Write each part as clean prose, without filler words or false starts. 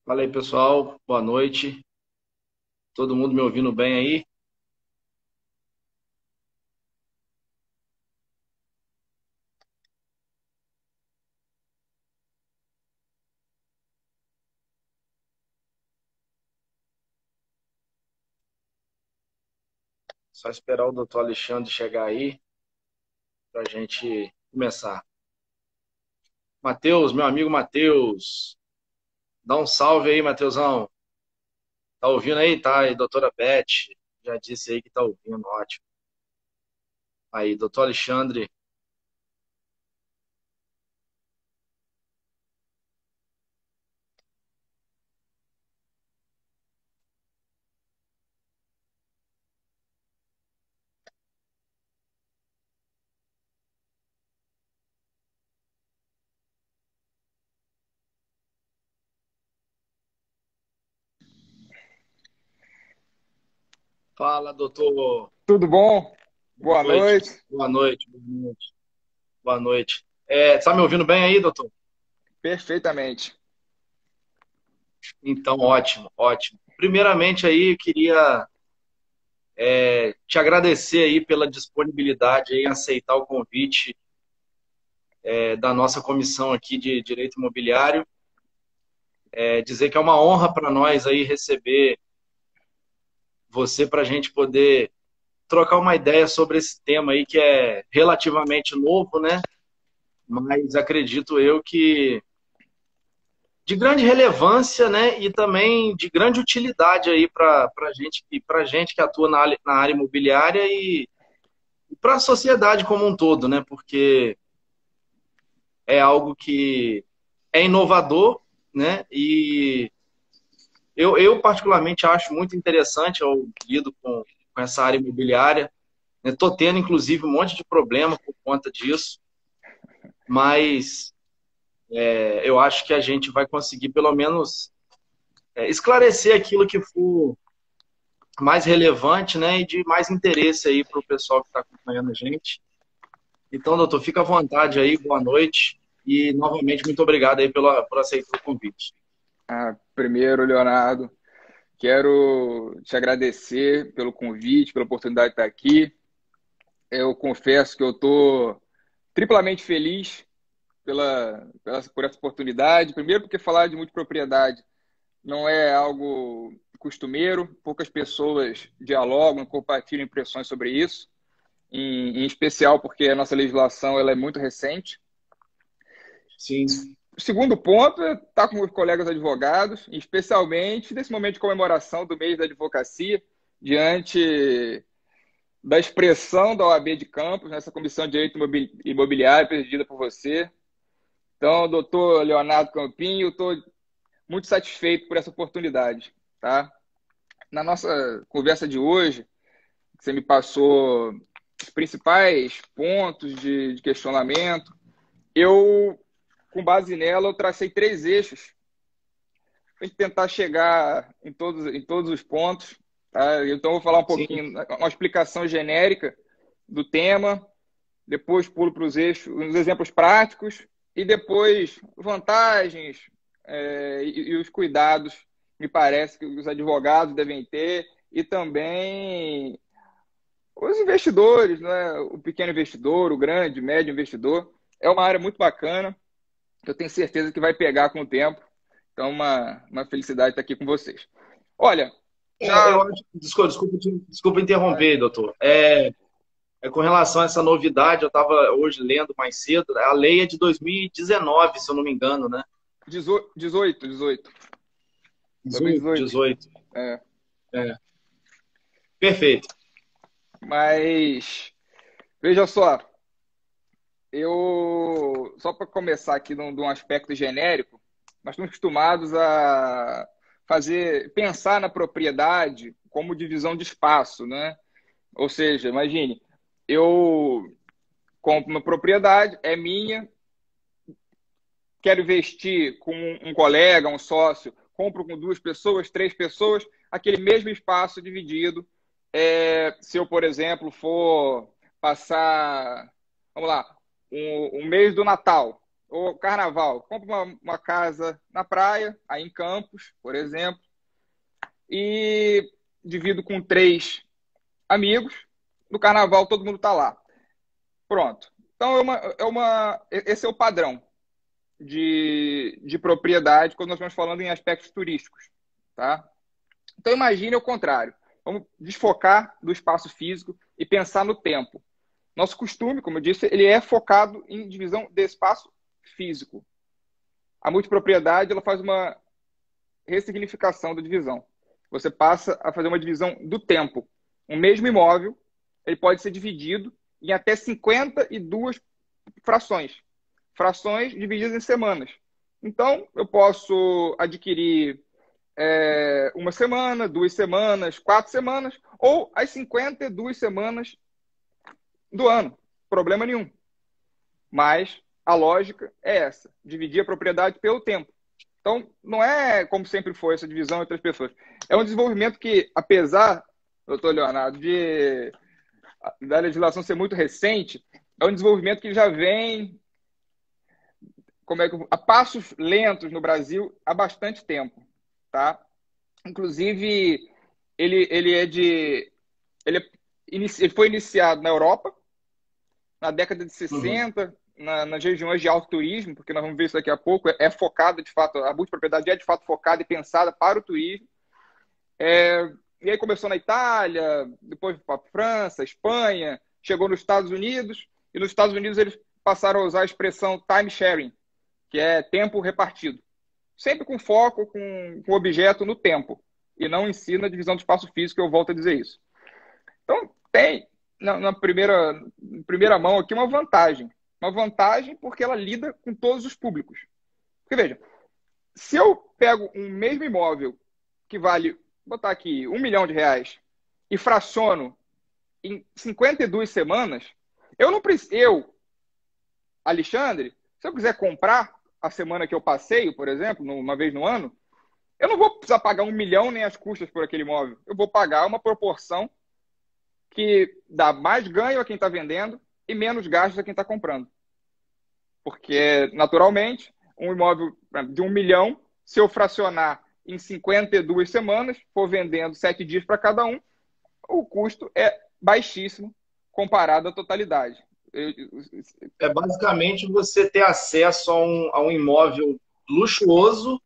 Fala aí, pessoal. Boa noite. Todo mundo me ouvindo bem aí? Só esperar o doutor Alexandre chegar aí para a gente começar. Matheus, meu amigo Matheus, dá um salve aí, Matheusão. Tá ouvindo aí? Tá aí, doutora Beth. Já disse aí que tá ouvindo, ótimo. Aí, doutor Alexandre. Fala, doutor. Tudo bom? Boa Boa noite. noite. Boa noite. Boa noite. Boa noite. Tá me ouvindo bem aí, doutor? Perfeitamente. Então, ótimo, ótimo. Primeiramente aí, eu queria te agradecer aí pela disponibilidade em aceitar o convite da nossa comissão aqui de Direito Imobiliário. Dizer que é uma honra para nós aí receber você para a gente poder trocar uma ideia sobre esse tema aí que é relativamente novo, né? Mas acredito eu que de grande relevância, né? E também de grande utilidade aí para gente que atua na área imobiliária e para a sociedade como um todo, né? Porque é algo que é inovador, né? E eu particularmente acho muito interessante, eu lido com essa área imobiliária. Estou tendo, inclusive, um monte de problema por conta disso, mas eu acho que a gente vai conseguir, pelo menos, esclarecer aquilo que for mais relevante, né? E de mais interesse aí para o pessoal que está acompanhando a gente. Então, doutor, fica à vontade aí, boa noite. E, novamente, muito obrigado aí por aceitar o convite. Primeiro, Leonardo, quero te agradecer pelo convite, pela oportunidade de estar aqui. Eu confesso que eu estou triplamente feliz por essa oportunidade. Primeiro, porque falar de multipropriedade não é algo costumeiro, poucas pessoas dialogam, compartilham impressões sobre isso, em especial porque a nossa legislação ela é muito recente. Sim. O segundo ponto é estar com os colegas advogados, especialmente nesse momento de comemoração do mês da advocacia, diante da expressão da OAB de Campos, nessa Comissão de Direito Imobiliário, presidida por você. Então, doutor Leonardo Campinho, estou muito satisfeito por essa oportunidade. Tá? Na nossa conversa de hoje, você me passou os principais pontos de questionamento. Eu, com base nela, eu tracei três eixos tem que tentar chegar em todos os pontos. Tá? Então, vou falar um Sim, pouquinho, uma explicação genérica do tema, depois pulo para os eixos, os exemplos práticos, e depois vantagens e os cuidados, me parece, que os advogados devem ter, e também os investidores, né? O pequeno investidor, o grande, médio investidor. É uma área muito bacana, que eu tenho certeza que vai pegar com o tempo. Então, uma felicidade estar aqui com vocês. Olha, eu já. acho. Desculpa interromper, doutor. Com relação a essa novidade, eu estava hoje lendo mais cedo, a lei é de 2019, se eu não me engano, né? 18, 18, 2018. 18. É. É. Perfeito. Mas, veja só, só para começar aqui de um aspecto genérico, nós estamos acostumados a pensar na propriedade como divisão de espaço, né? Ou seja, imagine, eu compro uma propriedade, é minha, quero investir com um colega, um sócio, compro com duas pessoas, três pessoas, aquele mesmo espaço dividido. Se eu, por exemplo, for passar, vamos lá, um mês do Natal, o carnaval, compro uma casa na praia, aí em Campos, por exemplo, e divido com 3 amigos. No carnaval todo mundo está lá. Pronto. Então esse é o padrão de propriedade quando nós estamos falando em aspectos turísticos, tá? Então imagine o contrário. Vamos desfocar do espaço físico e pensar no tempo. Nosso costume, como eu disse, ele é focado em divisão de espaço físico. A multipropriedade ela faz uma ressignificação da divisão. Você passa a fazer uma divisão do tempo. Um mesmo imóvel ele pode ser dividido em até 52 frações. Frações divididas em semanas. Então, eu posso adquirir uma semana, 2 semanas, 4 semanas, ou as 52 semanas do ano. Problema nenhum. Mas a lógica é essa: dividir a propriedade pelo tempo. Então, não é como sempre foi essa divisão entre as pessoas. É um desenvolvimento que, apesar, doutor Leonardo, da legislação ser muito recente, é um desenvolvimento que já vem a passos lentos no Brasil há bastante tempo. Tá? Inclusive, ele foi iniciado na Europa, na década de 60, nas regiões de alto turismo, porque nós vamos ver isso daqui a pouco, é focada, de fato, a multipropriedade é de fato focada e pensada para o turismo. E aí começou na Itália, depois para a França, Espanha, chegou nos Estados Unidos, e nos Estados Unidos eles passaram a usar a expressão time sharing, que é tempo repartido. Sempre com foco, com o objeto no tempo, e não em si na divisão do espaço físico, eu volto a dizer isso. Então, tem na primeira mão aqui uma vantagem. Uma vantagem porque ela lida com todos os públicos. Porque, veja, se eu pego um mesmo imóvel que vale, vou botar aqui, R$ 1 milhão e fraciono em 52 semanas, Alexandre, se eu quiser comprar a semana que eu passeio, por exemplo, uma vez no ano, eu não vou precisar pagar 1 milhão nem as custas por aquele imóvel. Eu vou pagar uma proporção que dá mais ganho a quem está vendendo e menos gastos a quem está comprando. Porque, naturalmente, um imóvel de 1 milhão, se eu fracionar em 52 semanas, for vendendo 7 dias para cada um, o custo é baixíssimo comparado à totalidade. É basicamente você ter acesso a um imóvel luxuoso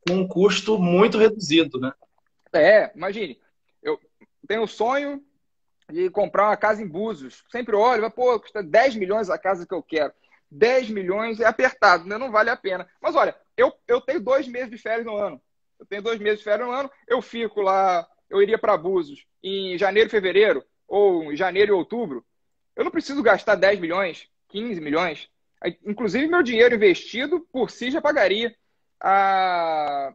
com um custo muito reduzido, né? Imagine, eu tenho o sonho de comprar uma casa em Búzios. Sempre olho, pô, custa 10 milhões a casa que eu quero. 10 milhões é apertado, né? Não vale a pena. Mas olha, eu tenho 2 meses de férias no ano. Eu fico lá, eu iria para Búzios em janeiro, fevereiro, ou em janeiro e outubro. Eu não preciso gastar 10 milhões, 15 milhões. Inclusive, meu dinheiro investido por si já pagaria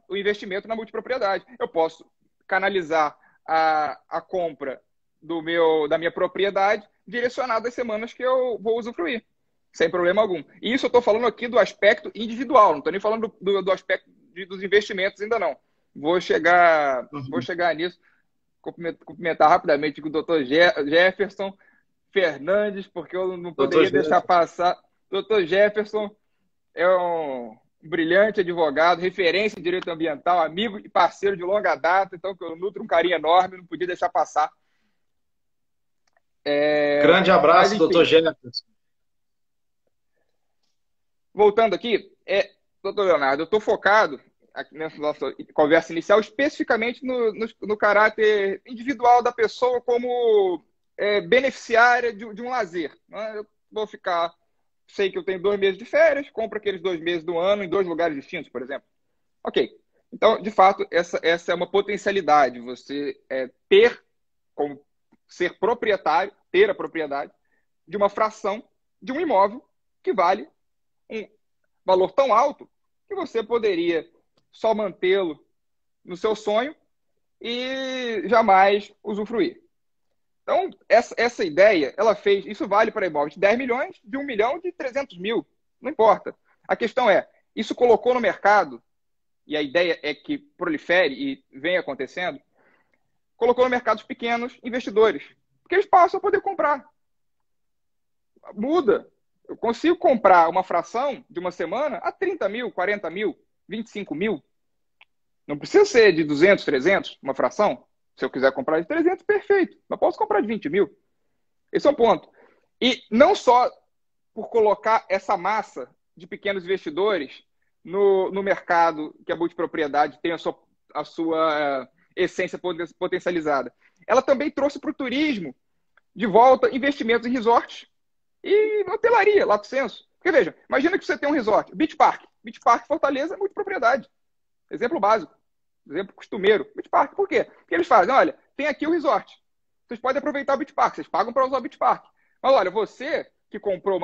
o investimento na multipropriedade. Eu posso canalizar a compra da minha propriedade direcionada às semanas que eu vou usufruir, sem problema algum. E isso eu estou falando aqui do aspecto individual, não estou nem falando do aspecto dos investimentos ainda não. Vou chegar nisso, cumprimentar rapidamente com o Dr. Jefferson Fernandes, porque eu não poderia deixar passar. Dr. Jefferson é um brilhante advogado, referência em direito ambiental, amigo e parceiro de longa data, então que eu nutro um carinho enorme, não podia deixar passar. Grande abraço, doutor Jefferson. Voltando aqui, doutor Leonardo, eu estou focado aqui nessa nossa conversa inicial especificamente no caráter individual da pessoa como beneficiária de um lazer. Né? Eu vou ficar, sei que eu tenho 2 meses de férias, compro aqueles 2 meses do ano em 2 lugares distintos, por exemplo. Ok. Então, de fato, essa é uma potencialidade. Você ter como ser proprietário, ter a propriedade de uma fração de um imóvel que vale um valor tão alto que você poderia só mantê-lo no seu sonho e jamais usufruir. Então, essa ideia, ela fez, isso vale para imóveis de 10 milhões, de 1 milhão, de 300 mil, não importa. A questão isso colocou no mercado, e a ideia é que prolifere e venha acontecendo, colocou no mercado os pequenos investidores, porque eles passam a poder comprar. Muda. Eu consigo comprar uma fração de uma semana a 30 mil, 40 mil, 25 mil. Não precisa ser de 200, 300, uma fração. Se eu quiser comprar de 300, perfeito. Mas posso comprar de 20 mil. Esse é um ponto. E não só por colocar essa massa de pequenos investidores no mercado que a multipropriedade tem a sua essência potencializada. Ela também trouxe para o turismo de volta investimentos em resorts e hotelaria, lato sensu. Porque veja, imagina que você tem um resort, Beach Park. Beach Park Fortaleza é multipropriedade. Exemplo básico. Exemplo costumeiro. Beach Park. Por quê? Porque eles fazem, olha, tem aqui o resort. Vocês podem aproveitar o Beach Park. Vocês pagam para usar o Beach Park. Mas olha, você que comprou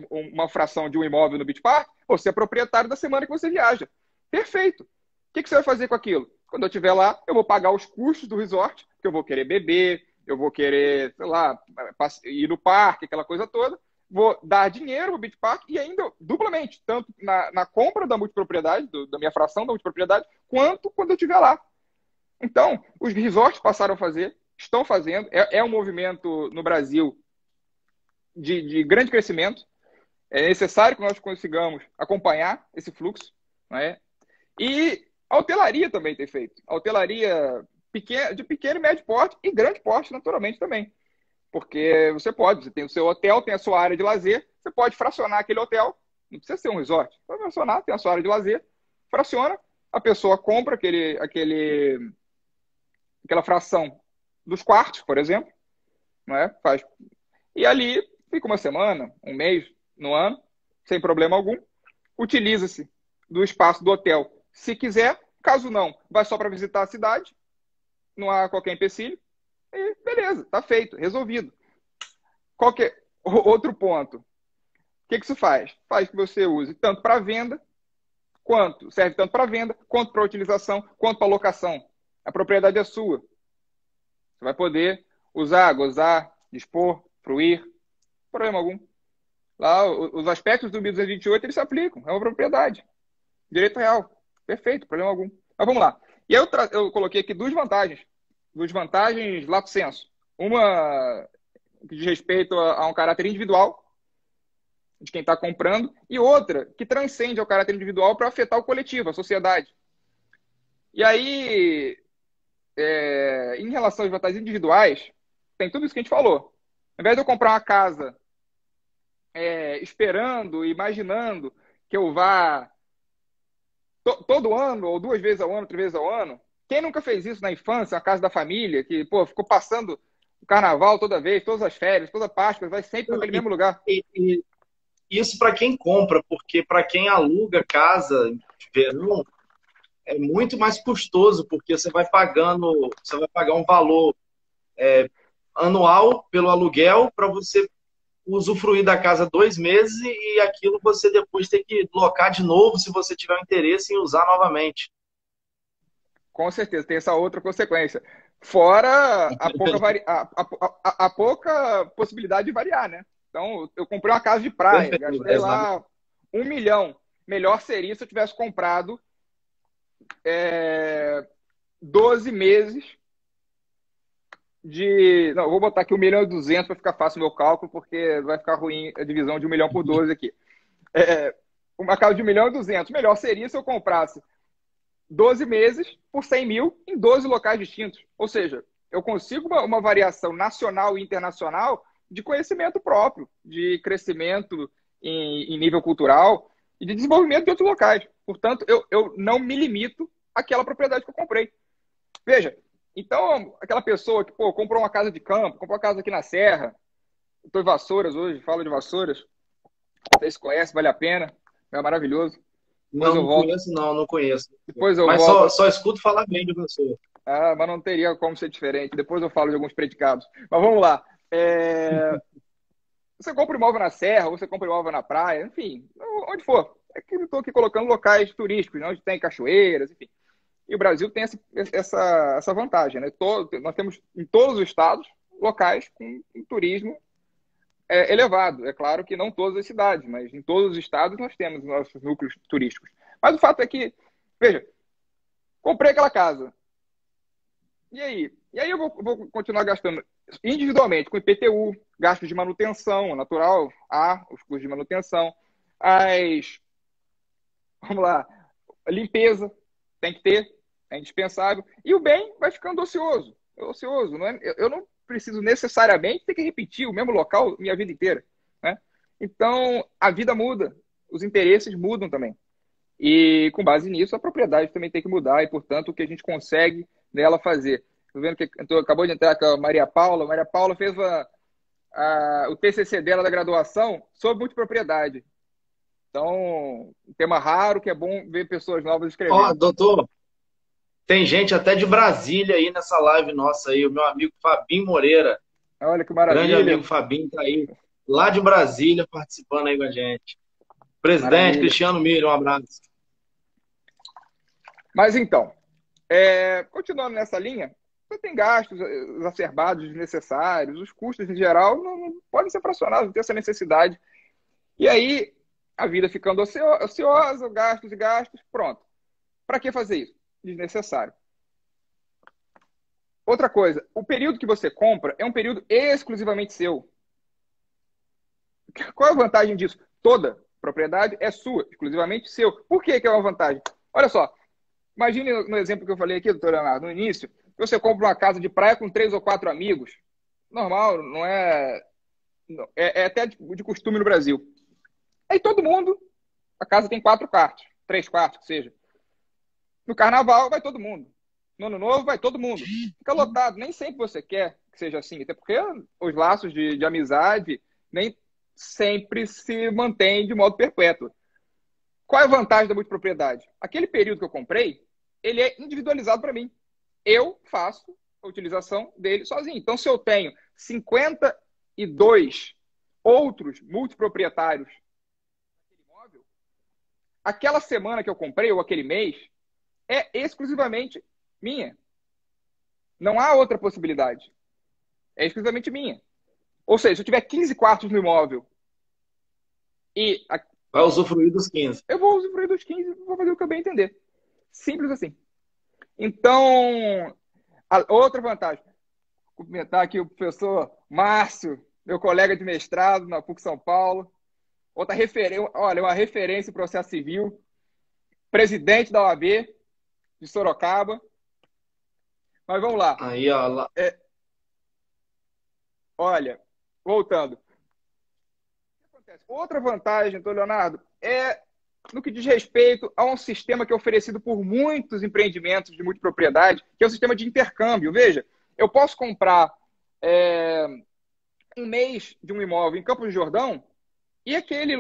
uma fração de um imóvel no Beach Park, você é proprietário da semana que você viaja. Perfeito. O que você vai fazer com aquilo? Quando eu estiver lá, eu vou pagar os custos do resort, porque eu vou querer beber, eu vou querer, sei lá, ir no parque, aquela coisa toda. Vou dar dinheiro ao Beach Park e ainda duplamente, tanto na compra da multipropriedade, da minha fração da multipropriedade, quanto quando eu estiver lá. Então, os resorts passaram a fazer, estão fazendo, é um movimento no Brasil de grande crescimento. É necessário que nós consigamos acompanhar esse fluxo, não é? E a hotelaria também tem feito. A hotelaria de pequeno e médio porte e grande porte, naturalmente, também. Porque você tem o seu hotel, tem a sua área de lazer, você pode fracionar aquele hotel, não precisa ser um resort, pode fracionar, tem a sua área de lazer, fraciona, a pessoa compra aquela fração dos quartos, por exemplo, não é? E ali fica uma semana, um mês, no ano, sem problema algum. Utiliza-se do espaço do hotel se quiser. Caso não, vai só para visitar a cidade. Não há qualquer empecilho. E beleza, está feito, resolvido. Qualquer outro ponto. O que isso faz? Faz que você use tanto para venda, serve tanto para venda, quanto para utilização, quanto para locação. A propriedade é sua. Você vai poder usar, gozar, dispor, fruir, problema algum. Lá, os aspectos do 1228, eles se aplicam. É uma propriedade. Direito real. Perfeito, problema algum. Mas vamos lá. E aí eu coloquei aqui duas vantagens. Duas vantagens lato sensu. Uma que diz respeito a um caráter individual de quem está comprando, e outra que transcende ao caráter individual para afetar o coletivo, a sociedade. E aí, em relação às vantagens individuais, tem tudo isso que a gente falou. Ao invés de eu comprar uma casa esperando, imaginando que eu vá todo ano, ou 2 vezes ao ano, 3 vezes ao ano, quem nunca fez isso na infância, na casa da família, que ficou passando o carnaval toda vez, todas as férias, toda a Páscoa, vai sempre naquele mesmo lugar? Isso para quem compra, porque para quem aluga casa de verão, é muito mais custoso, porque você vai pagar um valor anual pelo aluguel para você usufruir da casa 2 meses e aquilo você depois tem que locar de novo se você tiver interesse em usar novamente. Com certeza, tem essa outra consequência. Fora a pouca possibilidade de variar, né? Então, eu comprei uma casa de praia, gastei lá 1 milhão. Melhor seria se eu tivesse comprado 12 meses Não, vou botar aqui 1.200.000 para ficar fácil o meu cálculo, porque vai ficar ruim a divisão de 1 milhão por 12 aqui. Uma casa de 1.200.000. Melhor seria se eu comprasse 12 meses por 100 mil em 12 locais distintos. Ou seja, eu consigo uma variação nacional e internacional de conhecimento próprio, de crescimento em nível cultural e de desenvolvimento de outros locais. Portanto, eu não me limito àquela propriedade que eu comprei. Veja, então, aquela pessoa que comprou uma casa de campo, comprou uma casa aqui na Serra, estou em Vassouras hoje, falo de Vassouras, vocês conhecem, vale a pena, é maravilhoso. Não conheço, não conheço. Depois eu mas volto. Só escuto falar bem de você. Mas não teria como ser diferente. Depois eu falo de alguns predicados. Mas vamos lá. Você compra imóvel na Serra, você compra imóvel na praia, enfim, onde for. Eu estou aqui colocando locais turísticos, onde tem cachoeiras, enfim. E o Brasil tem essa vantagem, né? Nós temos em todos os estados locais com um turismo elevado. É claro que não todas as cidades, mas em todos os estados nós temos nossos núcleos turísticos. Mas o fato é que, veja, comprei aquela casa. E aí? E aí eu vou continuar gastando individualmente, com IPTU, gastos de manutenção, natural, os custos de manutenção, as, vamos lá, limpeza, tem que ter, é indispensável, e o bem vai ficando ocioso. Ocioso, não é? Eu não preciso necessariamente ter que repetir o mesmo local minha vida inteira, né? Então, a vida muda, os interesses mudam também. E, com base nisso, a propriedade também tem que mudar e, portanto, o que a gente consegue nela fazer. Estou vendo que acabou de entrar com a Maria Paula. A Maria Paula fez o TCC dela da graduação sobre multipropriedade. Então, um tema raro que é bom ver pessoas novas Ó, escrevendo. doutor, tem gente até de Brasília aí nessa live nossa aí, o meu amigo Fabinho Moreira, Olha que grande amigo maravilha, Fabinho, tá aí, lá de Brasília, participando aí com a gente. Presidente maravilha. Cristiano Milho, um abraço. Mas então, continuando nessa linha, você tem gastos exacerbados, desnecessários, os custos em geral não podem ser fracionados, não tem essa necessidade. E aí, a vida ficando ociosa, gastos e gastos, pronto. Para que fazer isso? Desnecessário. Outra coisa, o período que você compra é um período exclusivamente seu. Qual é a vantagem disso? Toda propriedade é sua, exclusivamente seu. Por que é uma vantagem? Olha só, imagine no exemplo que eu falei aqui, doutor Leonardo, no início, você compra uma casa de praia com 3 ou 4 amigos. Normal, não é... É até de costume no Brasil. Aí todo mundo, a casa tem 4 quartos, 3 quartos, que seja. No carnaval vai todo mundo. No ano novo vai todo mundo. Fica lotado. Nem sempre você quer que seja assim. Até porque os laços de amizade nem sempre se mantêm de modo perpétuo. Qual é a vantagem da multipropriedade? Aquele período que eu comprei, ele é individualizado para mim. Eu faço a utilização dele sozinho. Então, se eu tenho 52 outros multiproprietários naquele imóvel, aquela semana que eu comprei, ou aquele mês, é exclusivamente minha. Não há outra possibilidade. É exclusivamente minha. Ou seja, se eu tiver 15 quartos no imóvel e Vai usufruir dos 15. eu vou usufruir dos 15 e vou fazer o que eu bem entender. Simples assim. Então, outra vantagem. Vou comentar aqui o professor Márcio, meu colega de mestrado na PUC São Paulo. Outra referência, olha, uma referência em processo civil. Presidente da OAB de Sorocaba. Mas vamos lá. Aí, ó, lá. Olha, voltando. O que acontece? Outra vantagem, doutor Leonardo, é no que diz respeito a um sistema que é oferecido por muitos empreendimentos de multipropriedade, que é o sistema de intercâmbio. Veja, eu posso comprar um mês de um imóvel em Campos do Jordão e aquele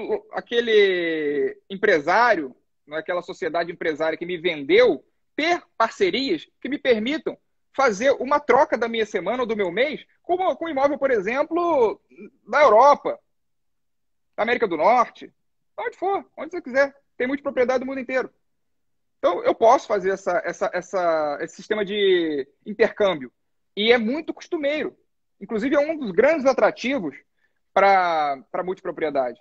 empresário, aquela sociedade empresária que me vendeu, ter parcerias que me permitam fazer uma troca da minha semana ou do meu mês com um imóvel, por exemplo, da Europa, da América do Norte, onde for, onde você quiser. Tem muita propriedade do mundo inteiro. Então, eu posso fazer esse sistema de intercâmbio. E é muito costumeiro. Inclusive, é um dos grandes atrativos para multipropriedade.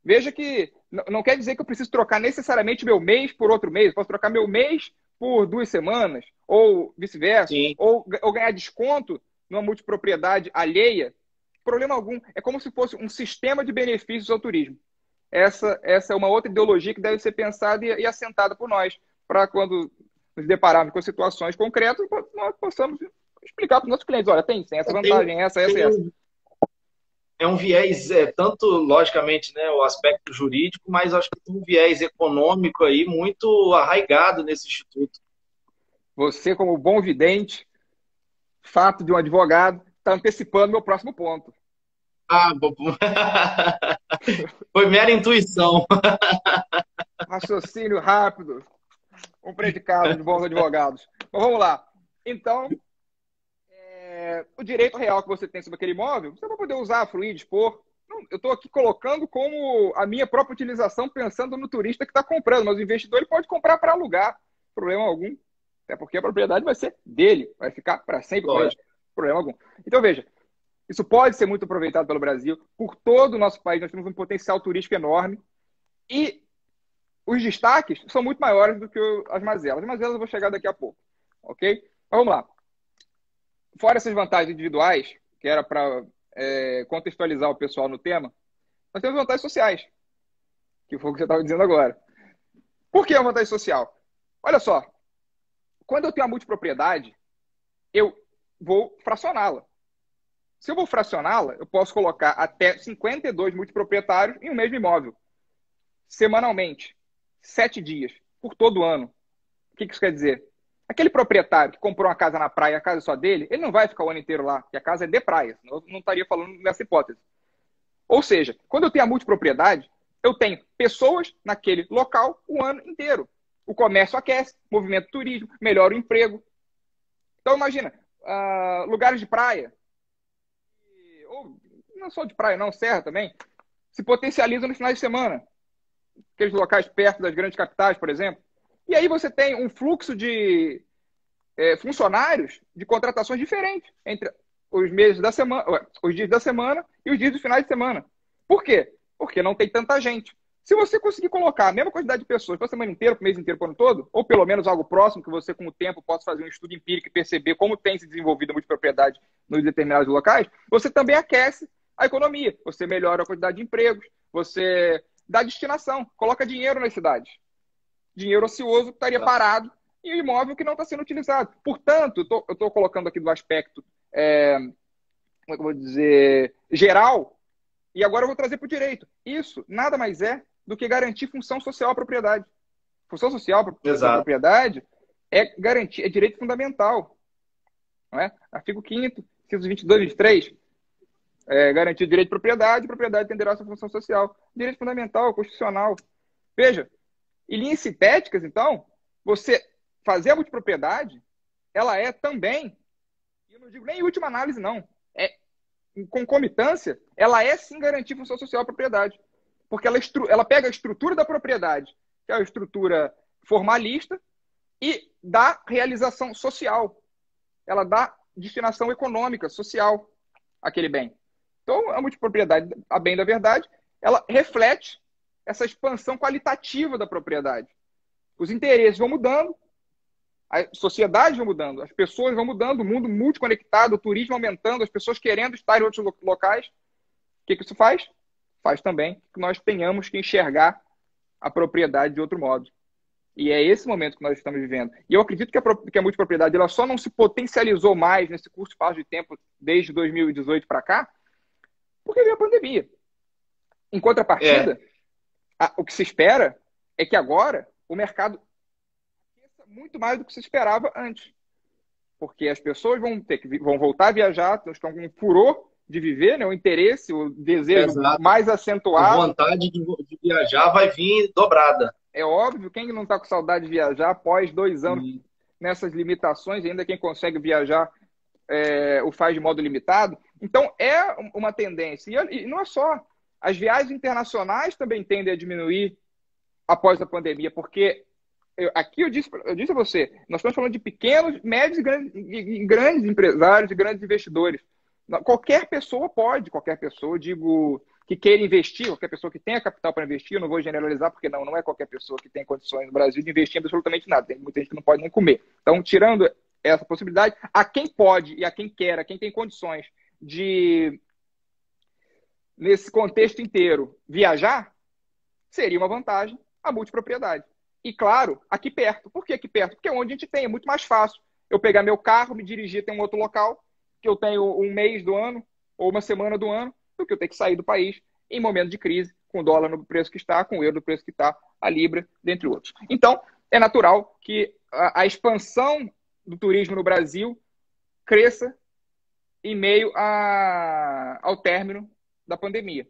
Veja que não quer dizer que eu preciso trocar necessariamente meu mês por outro mês. Eu posso trocar meu mês por 2 semanas, ou vice-versa, Sim. ou ganhar desconto numa multipropriedade alheia. Problema algum. É como se fosse um sistema de benefícios ao turismo. Essa é uma outra ideologia que deve ser pensada e assentada por nós, para quando nos depararmos com situações concretas, nós possamos explicar para os nossos clientes, olha, tem essa vantagem, essa. É um viés, tanto, logicamente, né, o aspecto jurídico, mas acho que tem um viés econômico aí muito arraigado nesse instituto. Você, como bom vidente, fato de um advogado, está antecipando meu próximo ponto. Ah, foi mera intuição. Raciocínio rápido, um predicado de bons advogados. Mas vamos lá. Então, o direito real que você tem sobre aquele imóvel, você vai poder usar, fruir, dispor. Não, eu estou aqui colocando como a minha própria utilização, pensando no turista que está comprando, mas o investidor ele pode comprar para alugar, problema algum. Até porque a propriedade vai ser dele, vai ficar para sempre com ele, problema algum. Então, veja, isso pode ser muito aproveitado pelo Brasil, por todo o nosso país, nós temos um potencial turístico enorme e os destaques são muito maiores do que as mazelas. As mazelas eu vou chegar daqui a pouco, ok? Mas vamos lá. Fora essas vantagens individuais, que era para contextualizar o pessoal no tema, nós temos vantagens sociais, que foi o que você estava dizendo agora. Por que a vantagem social? Olha só, quando eu tenho a multipropriedade, eu vou fracioná-la. Se eu vou fracioná-la, eu posso colocar até 52 multiproprietários em um mesmo imóvel, semanalmente, 7 dias, por todo ano. O que isso quer dizer? Aquele proprietário que comprou uma casa na praia, a casa é só dele, ele não vai ficar o ano inteiro lá, porque a casa é de praia, senão eu não estaria falando nessa hipótese. Ou seja, quando eu tenho a multipropriedade, eu tenho pessoas naquele local o ano inteiro. O comércio aquece, movimento turismo, melhora o emprego. Então, imagina, lugares de praia, ou não só de praia, não, serra também, se potencializam nos finais de semana. Aqueles locais perto das grandes capitais, por exemplo. E aí você tem um fluxo de funcionários de contratações diferentes entre os meses da semana, os dias da semana e os dias dos finais de semana. Por quê? Porque não tem tanta gente. Se você conseguir colocar a mesma quantidade de pessoas para a semana inteira, para o mês inteiro, para o ano todo, ou pelo menos algo próximo, que você, com o tempo, possa fazer um estudo empírico e perceber como tem se desenvolvido a multipropriedade nos determinados locais, você também aquece a economia. Você melhora a quantidade de empregos, você dá destinação, coloca dinheiro nas cidades. Dinheiro ocioso que estaria parado em um imóvel que não está sendo utilizado. Portanto, eu estou colocando aqui do aspecto, como é que eu vou dizer, geral, e agora eu vou trazer para o direito. Isso nada mais é do que garantir função social à propriedade. Função social à propriedade é garantir, é direito fundamental. Não é? Artigo 5º, incisos 22 e 23, garantir o direito de propriedade, propriedade atenderá a sua função social. Direito fundamental, constitucional. Veja, em linhas sintéticas, então, você fazer a multipropriedade, ela é também, eu não digo nem em última análise, não, em concomitância, ela é sim garantir função social à propriedade. Porque ela pega a estrutura da propriedade, que é a estrutura formalista, e dá realização social. Ela dá destinação econômica, social, àquele bem. Então, a multipropriedade, a bem da verdade, ela reflete essa expansão qualitativa da propriedade. Os interesses vão mudando, a sociedade vai mudando, as pessoas vão mudando, o mundo multiconectado, o turismo aumentando, as pessoas querendo estar em outros locais. O que isso faz? Faz também que nós tenhamos que enxergar a propriedade de outro modo. E é esse momento que nós estamos vivendo. E eu acredito que a multipropriedade ela só não se potencializou mais nesse curto espaço de tempo desde 2018 para cá, porque veio a pandemia. Em contrapartida, o que se espera é que agora o mercado aqueça muito mais do que se esperava antes. Porque as pessoas vão voltar a viajar, estão com um furor de viver, né? O interesse, o desejo mais acentuado. A vontade de viajar vai vir dobrada. É óbvio, quem não está com saudade de viajar após 2 anos nessas limitações, ainda quem consegue viajar o faz de modo limitado. Então, é uma tendência. E não é só. As viagens internacionais também tendem a diminuir após a pandemia, porque aqui eu disse a você, nós estamos falando de pequenos, médios e grandes empresários e grandes investidores. Qualquer pessoa pode, digo, que queira investir, qualquer pessoa que tenha capital para investir, eu não vou generalizar, porque não é qualquer pessoa que tem condições no Brasil de investir em absolutamente nada. Tem muita gente que não pode nem comer. Então, tirando essa possibilidade, a quem pode e a quem quer, a quem tem condições de, nesse contexto inteiro, viajar, seria uma vantagem a multipropriedade. E, claro, aqui perto. Por que aqui perto? Porque é onde a gente tem, é muito mais fácil. Eu pegar meu carro, me dirigir até um outro local, que eu tenho um mês do ano, ou uma semana do ano, do que eu ter que sair do país em momento de crise, com o dólar no preço que está, com o euro no preço que está, a libra, dentre outros. Então, é natural que a expansão do turismo no Brasil cresça em meio ao término da pandemia.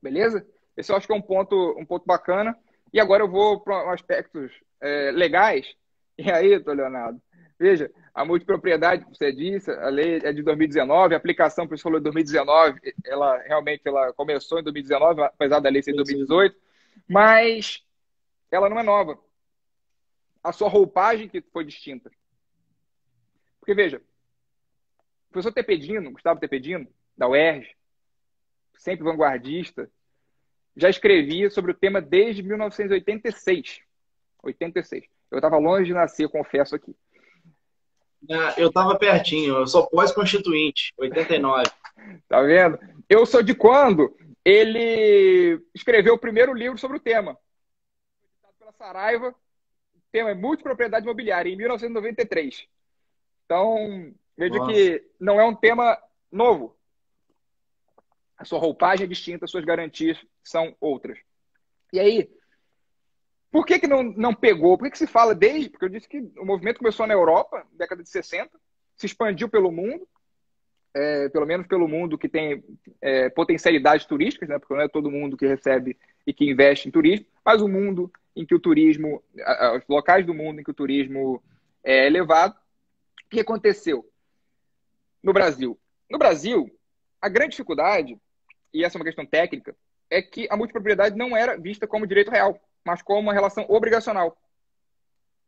Beleza? Esse eu acho que é um ponto bacana. E agora eu vou para aspectos legais. E aí, Leonardo, veja, a multipropriedade, você disse, a lei é de 2019, a aplicação, por isso falou de 2019, ela realmente começou em 2019, apesar da lei ser de 2018, mas ela não é nova. A sua roupagem que foi distinta. Porque, veja, o professor Tepedino, Gustavo Tepedino, da UERJ, sempre vanguardista, já escrevia sobre o tema desde 1986. 86. Eu estava longe de nascer, confesso aqui. Ah, eu estava pertinho, eu sou pós-constituinte, 89. Tá vendo? Eu sou de quando ele escreveu o primeiro livro sobre o tema, pela Saraiva. O tema é Multipropriedade Imobiliária, em 1993. Então, veja Nossa. que não é um tema novo. A sua roupagem é distinta, as suas garantias são outras. E aí, por que não pegou? Por que se fala desde... Porque eu disse que o movimento começou na Europa, na década de 60, se expandiu pelo mundo, pelo menos pelo mundo que tem potencialidades turísticas, né? Porque não é todo mundo que recebe e que investe em turismo, mas o mundo em que o turismo, os locais do mundo em que o turismo é elevado. O que aconteceu no Brasil? No Brasil, a grande dificuldade, e essa é uma questão técnica, é que a multipropriedade não era vista como direito real, mas como uma relação obrigacional.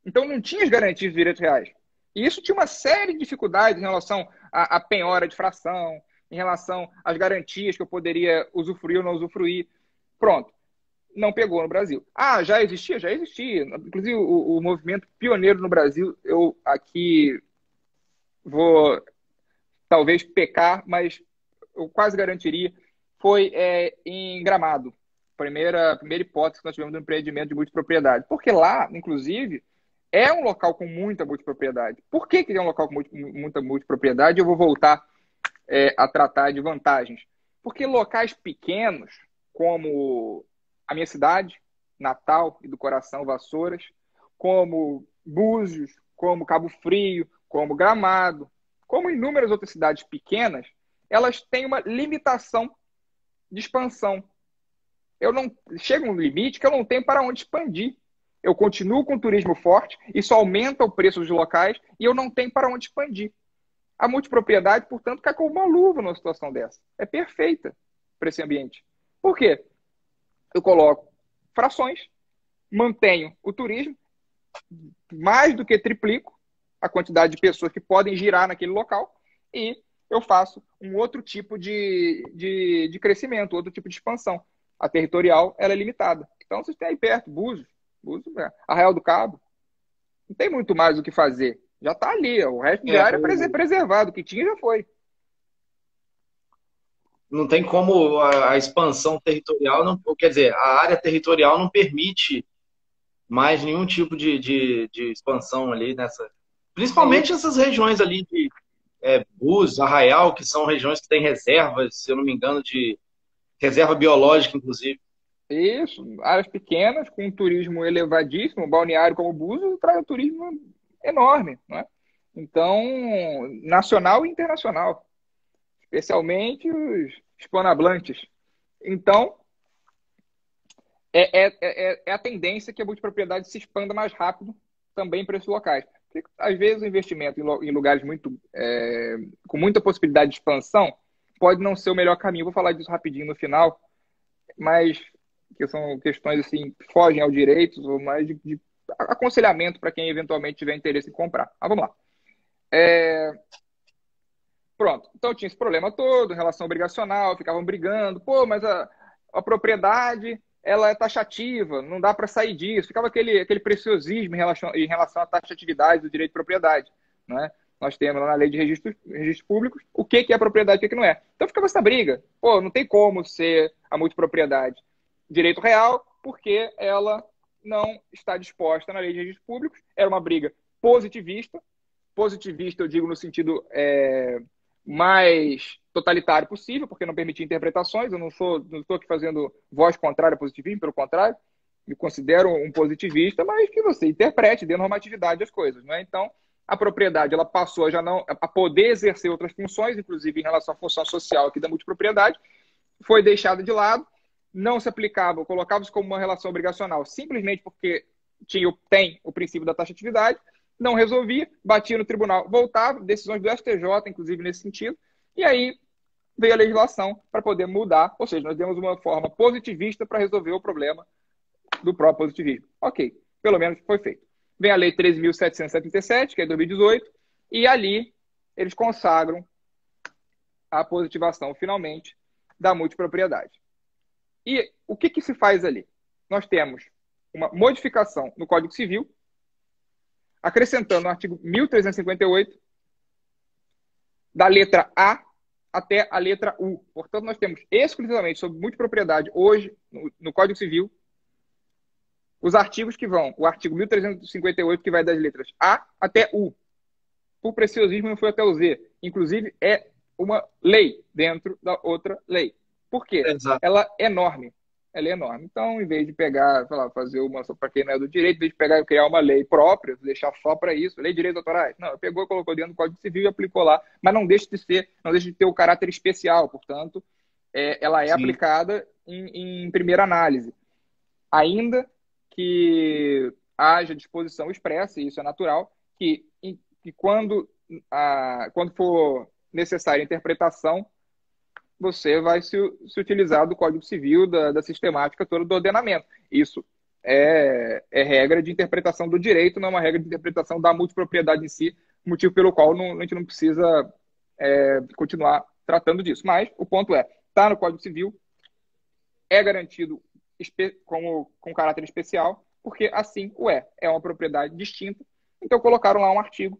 Então não tinha as garantias dos direitos reais. E isso tinha uma série de dificuldades em relação à penhora de fração, em relação às garantias que eu poderia usufruir ou não usufruir. Pronto. Não pegou no Brasil. Ah, já existia? Já existia. Inclusive, o movimento pioneiro no Brasil, eu aqui vou talvez pecar, mas eu quase garantiria, foi em Gramado. Primeira hipótese que nós tivemos do empreendimento de multipropriedade. Porque lá, inclusive, é um local com muita multipropriedade. Por que é um local com muita multipropriedade? Eu vou voltar a tratar de vantagens. Porque locais pequenos, como a minha cidade, Natal e do Coração, Vassouras, como Búzios, como Cabo Frio, como Gramado, como inúmeras outras cidades pequenas, elas têm uma limitação de expansão. Eu não chega um limite que eu não tenho para onde expandir. Eu continuo com o turismo forte, isso aumenta o preço dos locais e eu não tenho para onde expandir. A multipropriedade, portanto, cai como uma luva numa situação dessa. É perfeita para esse ambiente. Por quê? Eu coloco frações, mantenho o turismo, mais do que triplico a quantidade de pessoas que podem girar naquele local e eu faço um outro tipo de crescimento, outro tipo de expansão. A territorial ela é limitada. Então, vocês têm aí perto, Búzios, Arraial do Cabo, não tem muito mais o que fazer. Já está ali, o resto de É, área é preservado, o que tinha já foi. não tem como a expansão territorial, não, quer dizer, a área territorial não permite mais nenhum tipo de expansão ali nessa. É Principalmente isso. essas regiões ali de Búzios, Arraial, que são regiões que têm reservas, se eu não me engano, de reserva biológica, inclusive. Isso, áreas pequenas, com um turismo elevadíssimo, um balneário como Búzios traz um turismo enorme, não é? Então, nacional e internacional, especialmente os hispanohablantes. Então, é a tendência que a multipropriedade se expanda mais rápido também para esses locais. Porque, às vezes, o investimento em lugares com muita possibilidade de expansão pode não ser o melhor caminho. Vou falar disso rapidinho no final, mas que são questões assim que fogem ao direito, ou mais de aconselhamento para quem eventualmente tiver interesse em comprar. Mas vamos lá. Pronto. Então tinha esse problema todo, relação obrigacional, ficavam brigando. Pô, mas a propriedade ela é taxativa, não dá para sair disso. Ficava aquele preciosismo em relação à taxatividade do direito de propriedade. Né? Nós temos lá na lei de registros públicos o que é propriedade e o que não é. Então ficava essa briga. Pô, não tem como ser a multipropriedade direito real, porque ela não está disposta na lei de registros públicos. Era uma briga positivista. Positivista, eu digo no sentido mais totalitário possível, porque não permitia interpretações. Eu não estou aqui fazendo voz contrária ao positivismo, pelo contrário, me considero um positivista, mas que você interprete, dê normatividade às coisas. Né? Então, a propriedade ela passou a poder exercer outras funções, inclusive em relação à função social aqui da multipropriedade, foi deixada de lado, não se aplicava, colocava-se como uma relação obrigacional, simplesmente porque tem o princípio da taxatividade, não resolvia, batia no tribunal, voltava, decisões do STJ, inclusive nesse sentido, e aí veio a legislação para poder mudar, ou seja, nós demos uma forma positivista para resolver o problema do próprio positivismo. Ok, pelo menos foi feito. Vem a Lei 13.777, que é de 2018, e ali eles consagram a positivação, finalmente, da multipropriedade. E o que se faz ali? Nós temos uma modificação no Código Civil, acrescentando o artigo 1358, da letra A até a letra U. Portanto, nós temos exclusivamente sobre multipropriedade hoje, no Código Civil, os artigos que vão, o artigo 1358, que vai das letras A até U. Por preciosismo, não foi até o Z. Inclusive, é uma lei dentro da outra lei. Por quê? Exato. Ela é enorme. Ela é enorme. Então, em vez de pegar, sei lá, fazer uma, para quem não é do direito, em vez de pegar e criar uma lei própria, deixar só para isso, lei de direitos autorais. Não, pegou, colocou dentro do Código Civil e aplicou lá. Mas não deixa de ser, não deixa de ter o caráter especial. Portanto, ela é Sim. aplicada em primeira análise. Ainda que haja disposição expressa, e isso é natural, que quando for necessária interpretação, você vai se utilizar do Código Civil, da sistemática toda do ordenamento. Isso é regra de interpretação do direito, não é uma regra de interpretação da multipropriedade em si, motivo pelo qual a gente não precisa continuar tratando disso. Mas o ponto está no Código Civil, é garantido com caráter especial, porque assim é uma propriedade distinta, então colocaram lá um artigo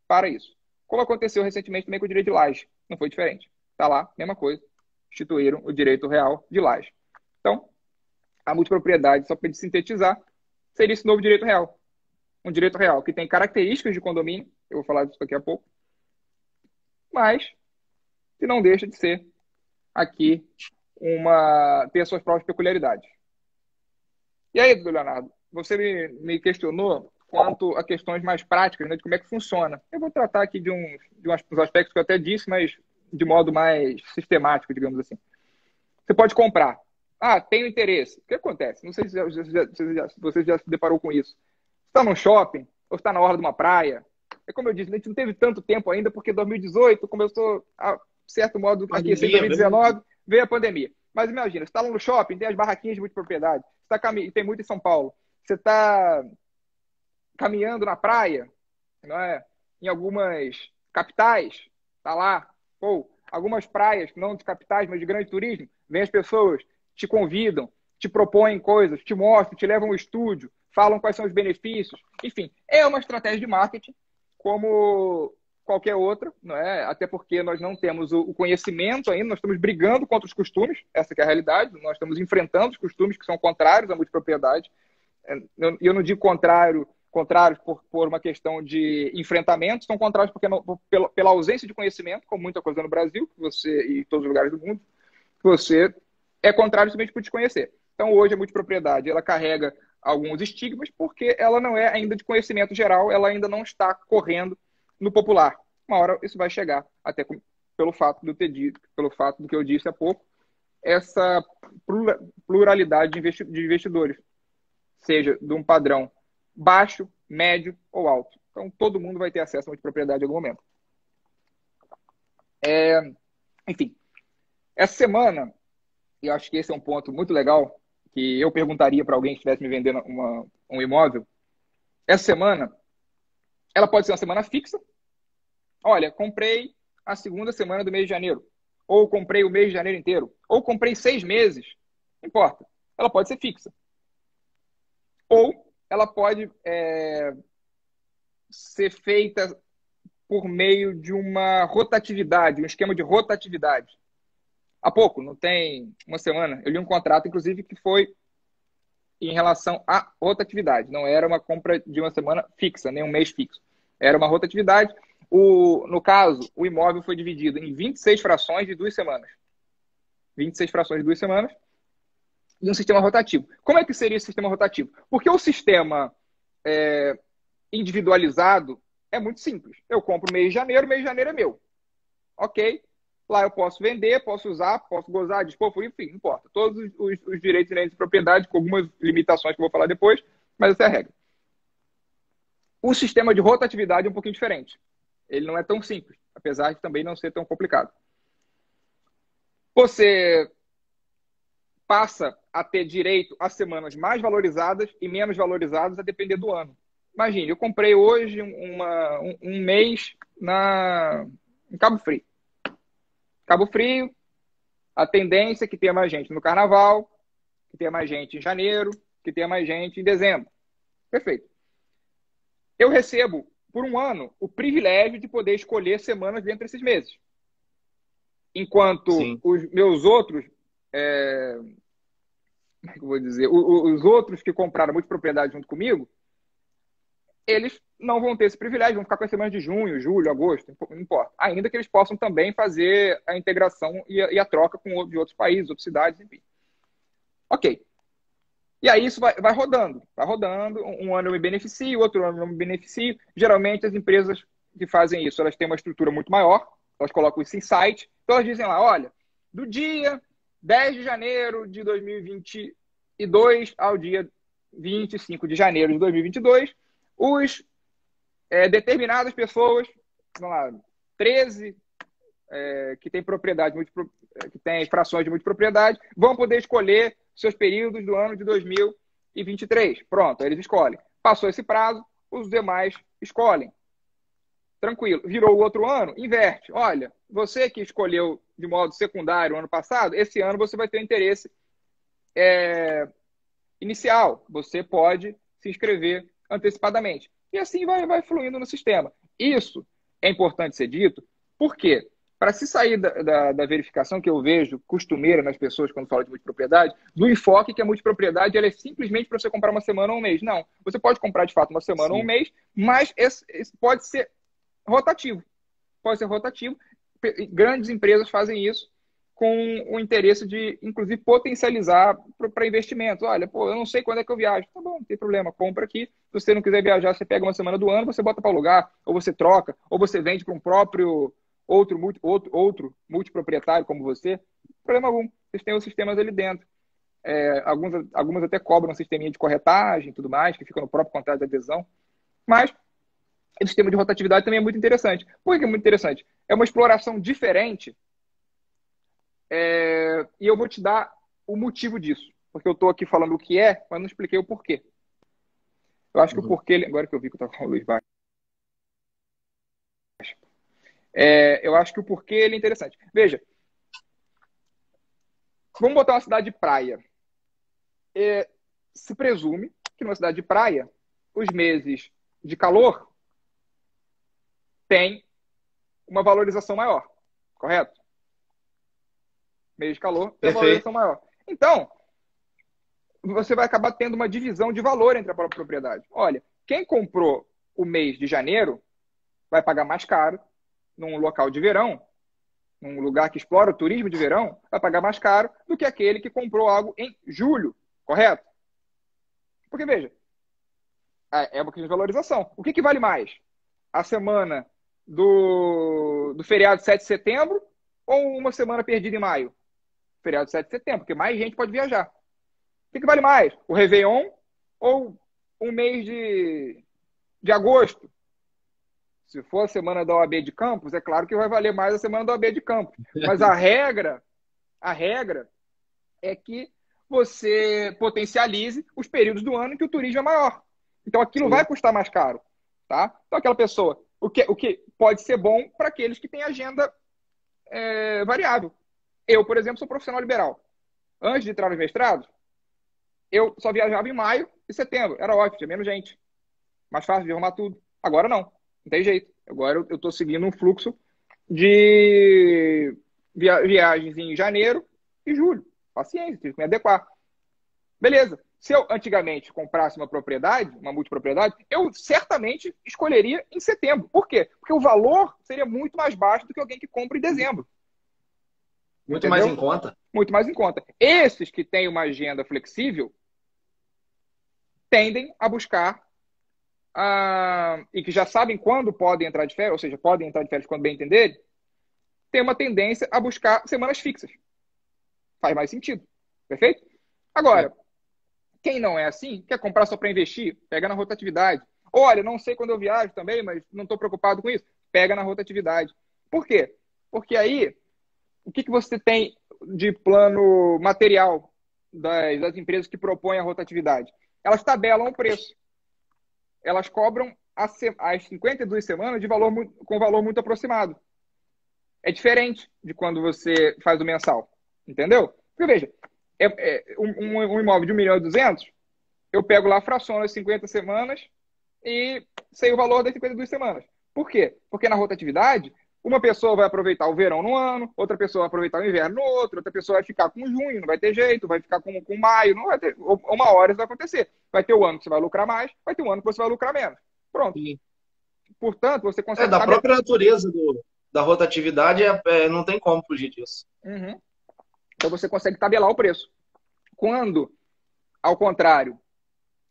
para isso. Como aconteceu recentemente também com o direito de laje, não foi diferente. Está lá, mesma coisa, instituíram o direito real de laje. Então, a multipropriedade, só para sintetizar, seria esse novo direito real. Um direito real que tem características de condomínio, eu vou falar disso daqui a pouco, mas que não deixa de ser aqui ter as suas próprias peculiaridades. E aí, Leonardo, você me questionou quanto a questões mais práticas, né, de como é que funciona. Eu vou tratar aqui de uns aspectos que eu até disse, mas de modo mais sistemático, digamos assim. Você pode comprar. Tenho interesse. O que acontece? Não sei se você já se deparou com isso. Você está num shopping, ou está na hora de uma praia. É como eu disse, a gente não teve tanto tempo ainda, porque 2018 começou, de certo modo, aqui em 2019, veio a pandemia. Mas imagina, você está lá no shopping, tem as barraquinhas de multipropriedade, tem muito em São Paulo. Você está caminhando na praia, não é? Em algumas capitais, tá lá, algumas praias, não de capitais, mas de grande turismo, vem as pessoas, te convidam, te propõem coisas, te mostram, te levam ao estúdio, falam quais são os benefícios. Enfim, é uma estratégia de marketing como qualquer outra, não é? Até porque nós não temos o conhecimento ainda, nós estamos brigando contra os costumes, essa que é a realidade, nós estamos enfrentando os costumes que são contrários à multipropriedade. Eu não digo contrários por uma questão de enfrentamento, são contrários porque pela ausência de conhecimento, como muita coisa no Brasil, e em todos os lugares do mundo, você é contrário simplesmente por desconhecer. Então, hoje, a multipropriedade, ela carrega alguns estigmas porque ela não é ainda de conhecimento geral, ela ainda não está correndo no popular. Uma hora isso vai chegar, até pelo fato do que eu disse há pouco, essa pluralidade de investidores, seja de um padrão baixo, médio ou alto. Então, todo mundo vai ter acesso a multipropriedade em algum momento. Enfim, essa semana, e eu acho que esse é um ponto muito legal, que eu perguntaria para alguém que estivesse me vendendo um imóvel. Essa semana, ela pode ser uma semana fixa. Olha, comprei a segunda semana do mês de janeiro. Ou comprei o mês de janeiro inteiro. Ou comprei 6 meses. Não importa. Ela pode ser fixa. Ou ela pode ser feita por meio de uma rotatividade, um esquema de rotatividade. Há pouco, não tem uma semana, eu li um contrato, inclusive, que foi em relação à rotatividade. Não era uma compra de uma semana fixa, nem um mês fixo. Era uma rotatividade. No caso, o imóvel foi dividido em 26 frações de 2 semanas. 26 frações de 2 semanas e um sistema rotativo. Como é que seria esse sistema rotativo? Porque o sistema individualizado é muito simples. Eu compro mês de janeiro é meu. Ok? Lá eu posso vender, posso usar, posso gozar, dispor, enfim, não importa. Todos os direitos inerentes de propriedade, com algumas limitações que eu vou falar depois, mas essa é a regra. O sistema de rotatividade é um pouquinho diferente. Ele não é tão simples, apesar de também não ser tão complicado. Você passa a ter direito a semanas mais valorizadas e menos valorizadas a depender do ano. Imagine, eu comprei hoje um mês em Cabo Frio. Cabo Frio, a tendência é que tenha mais gente no carnaval, que tenha mais gente em janeiro, que tenha mais gente em dezembro. Perfeito. eu recebo, por um ano, o privilégio de poder escolher semanas dentro desses meses. Enquanto sim, os meus outros, como é que eu vou dizer, os outros que compraram multipropriedade junto comigo, eles não vão ter esse privilégio, vão ficar com as semanas de junho, julho, agosto, não importa. Ainda que eles possam também fazer a integração e a troca de outros países, outras cidades, enfim. Ok. E aí isso vai rodando, vai rodando. Um ano eu me beneficio, outro ano eu não me beneficio. Geralmente as empresas que fazem isso, elas têm uma estrutura muito maior, elas colocam isso em site, então elas dizem lá, olha, do dia 10 de janeiro de 2022 ao dia 25 de janeiro de 2022, os determinadas pessoas, vamos lá, 13 que têm propriedade, que têm frações de multipropriedade, vão poder escolher seus períodos do ano de 2023. Pronto, aí eles escolhem. Passou esse prazo, os demais escolhem. Tranquilo. Virou o outro ano, inverte. Olha, você que escolheu de modo secundário o ano passado, esse ano você vai ter um interesse inicial. Você pode se inscrever antecipadamente. E assim vai fluindo no sistema. Isso é importante ser dito, porque para se sair da verificação que eu vejo costumeira nas pessoas quando falam de multipropriedade, do enfoque que a multipropriedade ela é simplesmente para você comprar uma semana ou um mês. Não, você pode comprar de fato uma semana ou um sim. mês, mas esse pode ser rotativo. Pode ser rotativo. Grandes empresas fazem isso com o interesse de, inclusive, potencializar para investimentos. Olha, pô, eu não sei quando é que eu viajo. Tá bom, não tem problema, compra aqui. Se você não quiser viajar, você pega uma semana do ano, você bota para alugar, ou você troca, ou você vende para um próprio outro multiproprietário como você. Problema algum. Vocês têm os sistemas ali dentro. Algumas até cobram um sisteminha de corretagem e tudo mais, que fica no próprio contrato de adesão. Mas o sistema de rotatividade também é muito interessante. Por que é muito interessante? É uma exploração diferente e eu vou te dar o motivo disso. Porque eu estou aqui falando o que é, mas não expliquei o porquê. Eu acho que o Uhum. porquê... Agora que eu vi que eu estava com a luz baixa. Eu acho que o porquê ele é interessante. Veja, vamos botar uma cidade de praia. Se presume que numa cidade de praia, os meses de calor têm uma valorização maior. Correto? Mês de calor tem uma Perfeito. valorização maior. Então, você vai acabar tendo uma divisão de valor entre a própria propriedade. Olha, quem comprou o mês de janeiro vai pagar mais caro num local de verão, num lugar que explora o turismo de verão, vai pagar mais caro do que aquele que comprou algo em julho, correto? Porque, veja, é uma questão de valorização. O que vale mais? A semana do feriado de 7 de setembro ou uma semana perdida em maio? Feriado de 7 de setembro, porque mais gente pode viajar. O que vale mais? O Réveillon ou um mês de agosto? Se for a semana da OAB de Campos, é claro que vai valer mais a semana da OAB de Campos. Mas a regra é que você potencialize os períodos do ano em que o turismo é maior. Então aquilo vai Sim, custar mais caro. Tá? Então aquela pessoa, o que pode ser bom para aqueles que têm agenda variável. Eu, por exemplo, sou profissional liberal. Antes de entrar no mestrado, eu só viajava em maio e setembro. Era ótimo, tinha menos gente. Mais fácil de arrumar tudo. Agora não. Não tem jeito. Agora eu estou seguindo um fluxo de viagens em janeiro e julho. Paciência, tive que me adequar. Beleza. Se eu antigamente comprasse uma propriedade, uma multipropriedade, eu certamente escolheria em setembro. Por quê? Porque o valor seria muito mais baixo do que alguém que compra em dezembro. muito mais em Entendeu? conta. Muito mais em conta. Esses que têm uma agenda flexível tendem a buscar e que já sabem quando podem entrar de férias, ou seja, podem entrar de férias quando bem entenderem, tem uma tendência a buscar semanas fixas. Faz mais sentido. Perfeito? Sim. Agora, quem não é assim, quer comprar só para investir, pega na rotatividade. Olha, não sei quando eu viajo também, mas não estou preocupado com isso. Pega na rotatividade. Por quê? Porque aí, o que você tem de plano material das empresas que propõem a rotatividade? Elas tabelam o preço. Elas cobram as 52 semanas com valor muito aproximado. É diferente de quando você faz o mensal. Entendeu? Porque, veja, um imóvel de 1.200.000, eu pego lá, fraciono as 50 semanas e sei o valor das 52 semanas. Por quê? Porque na rotatividade, uma pessoa vai aproveitar o verão no ano, outra pessoa vai aproveitar o inverno no outro, outra pessoa vai ficar com junho, não vai ter jeito, vai ficar com maio, não vai ter. Uma hora isso vai acontecer. Vai ter o ano que você vai lucrar mais, vai ter o ano que você vai lucrar menos. Pronto. Sim. Portanto, você consegue Da saber. própria natureza da rotatividade, não tem como fugir disso. Uhum. Então você consegue tabelar o preço. Quando, ao contrário,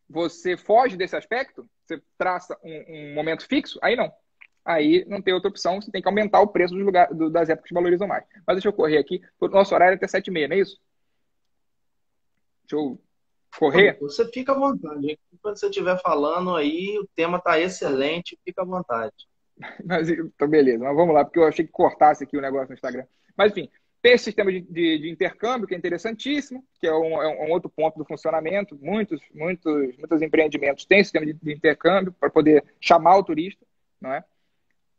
você foge desse aspecto, você traça um momento fixo, aí não. Aí não tem outra opção, você tem que aumentar o preço das épocas que valorizam mais. Mas deixa eu correr aqui, o nosso horário é até 7h30, não é isso? Deixa eu correr. Você fica à vontade. Quando você estiver falando aí, o tema está excelente, fica à vontade. Mas, então, beleza, mas vamos lá, porque eu achei que cortasse aqui o negócio no Instagram. Mas, enfim, tem esse sistema de intercâmbio, que é interessantíssimo, que é um outro ponto do funcionamento. Muitos empreendimentos têm sistema de intercâmbio para poder chamar o turista, não é?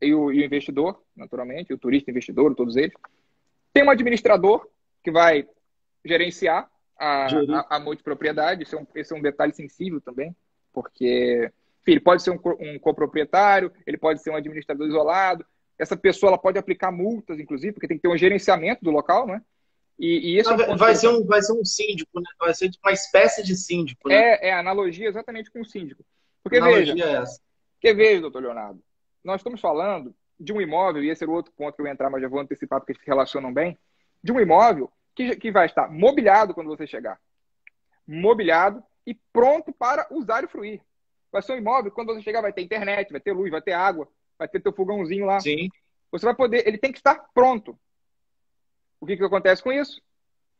E o investidor, naturalmente, o turista investidor, todos eles. Tem um administrador que vai gerenciar a multipropriedade. Esse é um detalhe sensível também, porque enfim, ele pode ser um coproprietário, ele pode ser um administrador isolado. Essa pessoa ela pode aplicar multas, inclusive, porque tem que ter um gerenciamento do local, né? E esse vai ser um síndico, né? Vai ser uma espécie de síndico, né? É a analogia exatamente com o síndico. Porque Analogia é essa. veja, doutor Leonardo, nós estamos falando de um imóvel, e esse era o outro ponto que eu ia entrar, mas já vou antecipar porque eles se relacionam bem, de um imóvel que vai estar mobiliado quando você chegar. Mobiliado e pronto para usar e fruir. Vai ser um imóvel que quando você chegar vai ter internet, vai ter luz, vai ter água, vai ter teu fogãozinho lá. Sim. Você vai poder, ele tem que estar pronto. O que acontece com isso?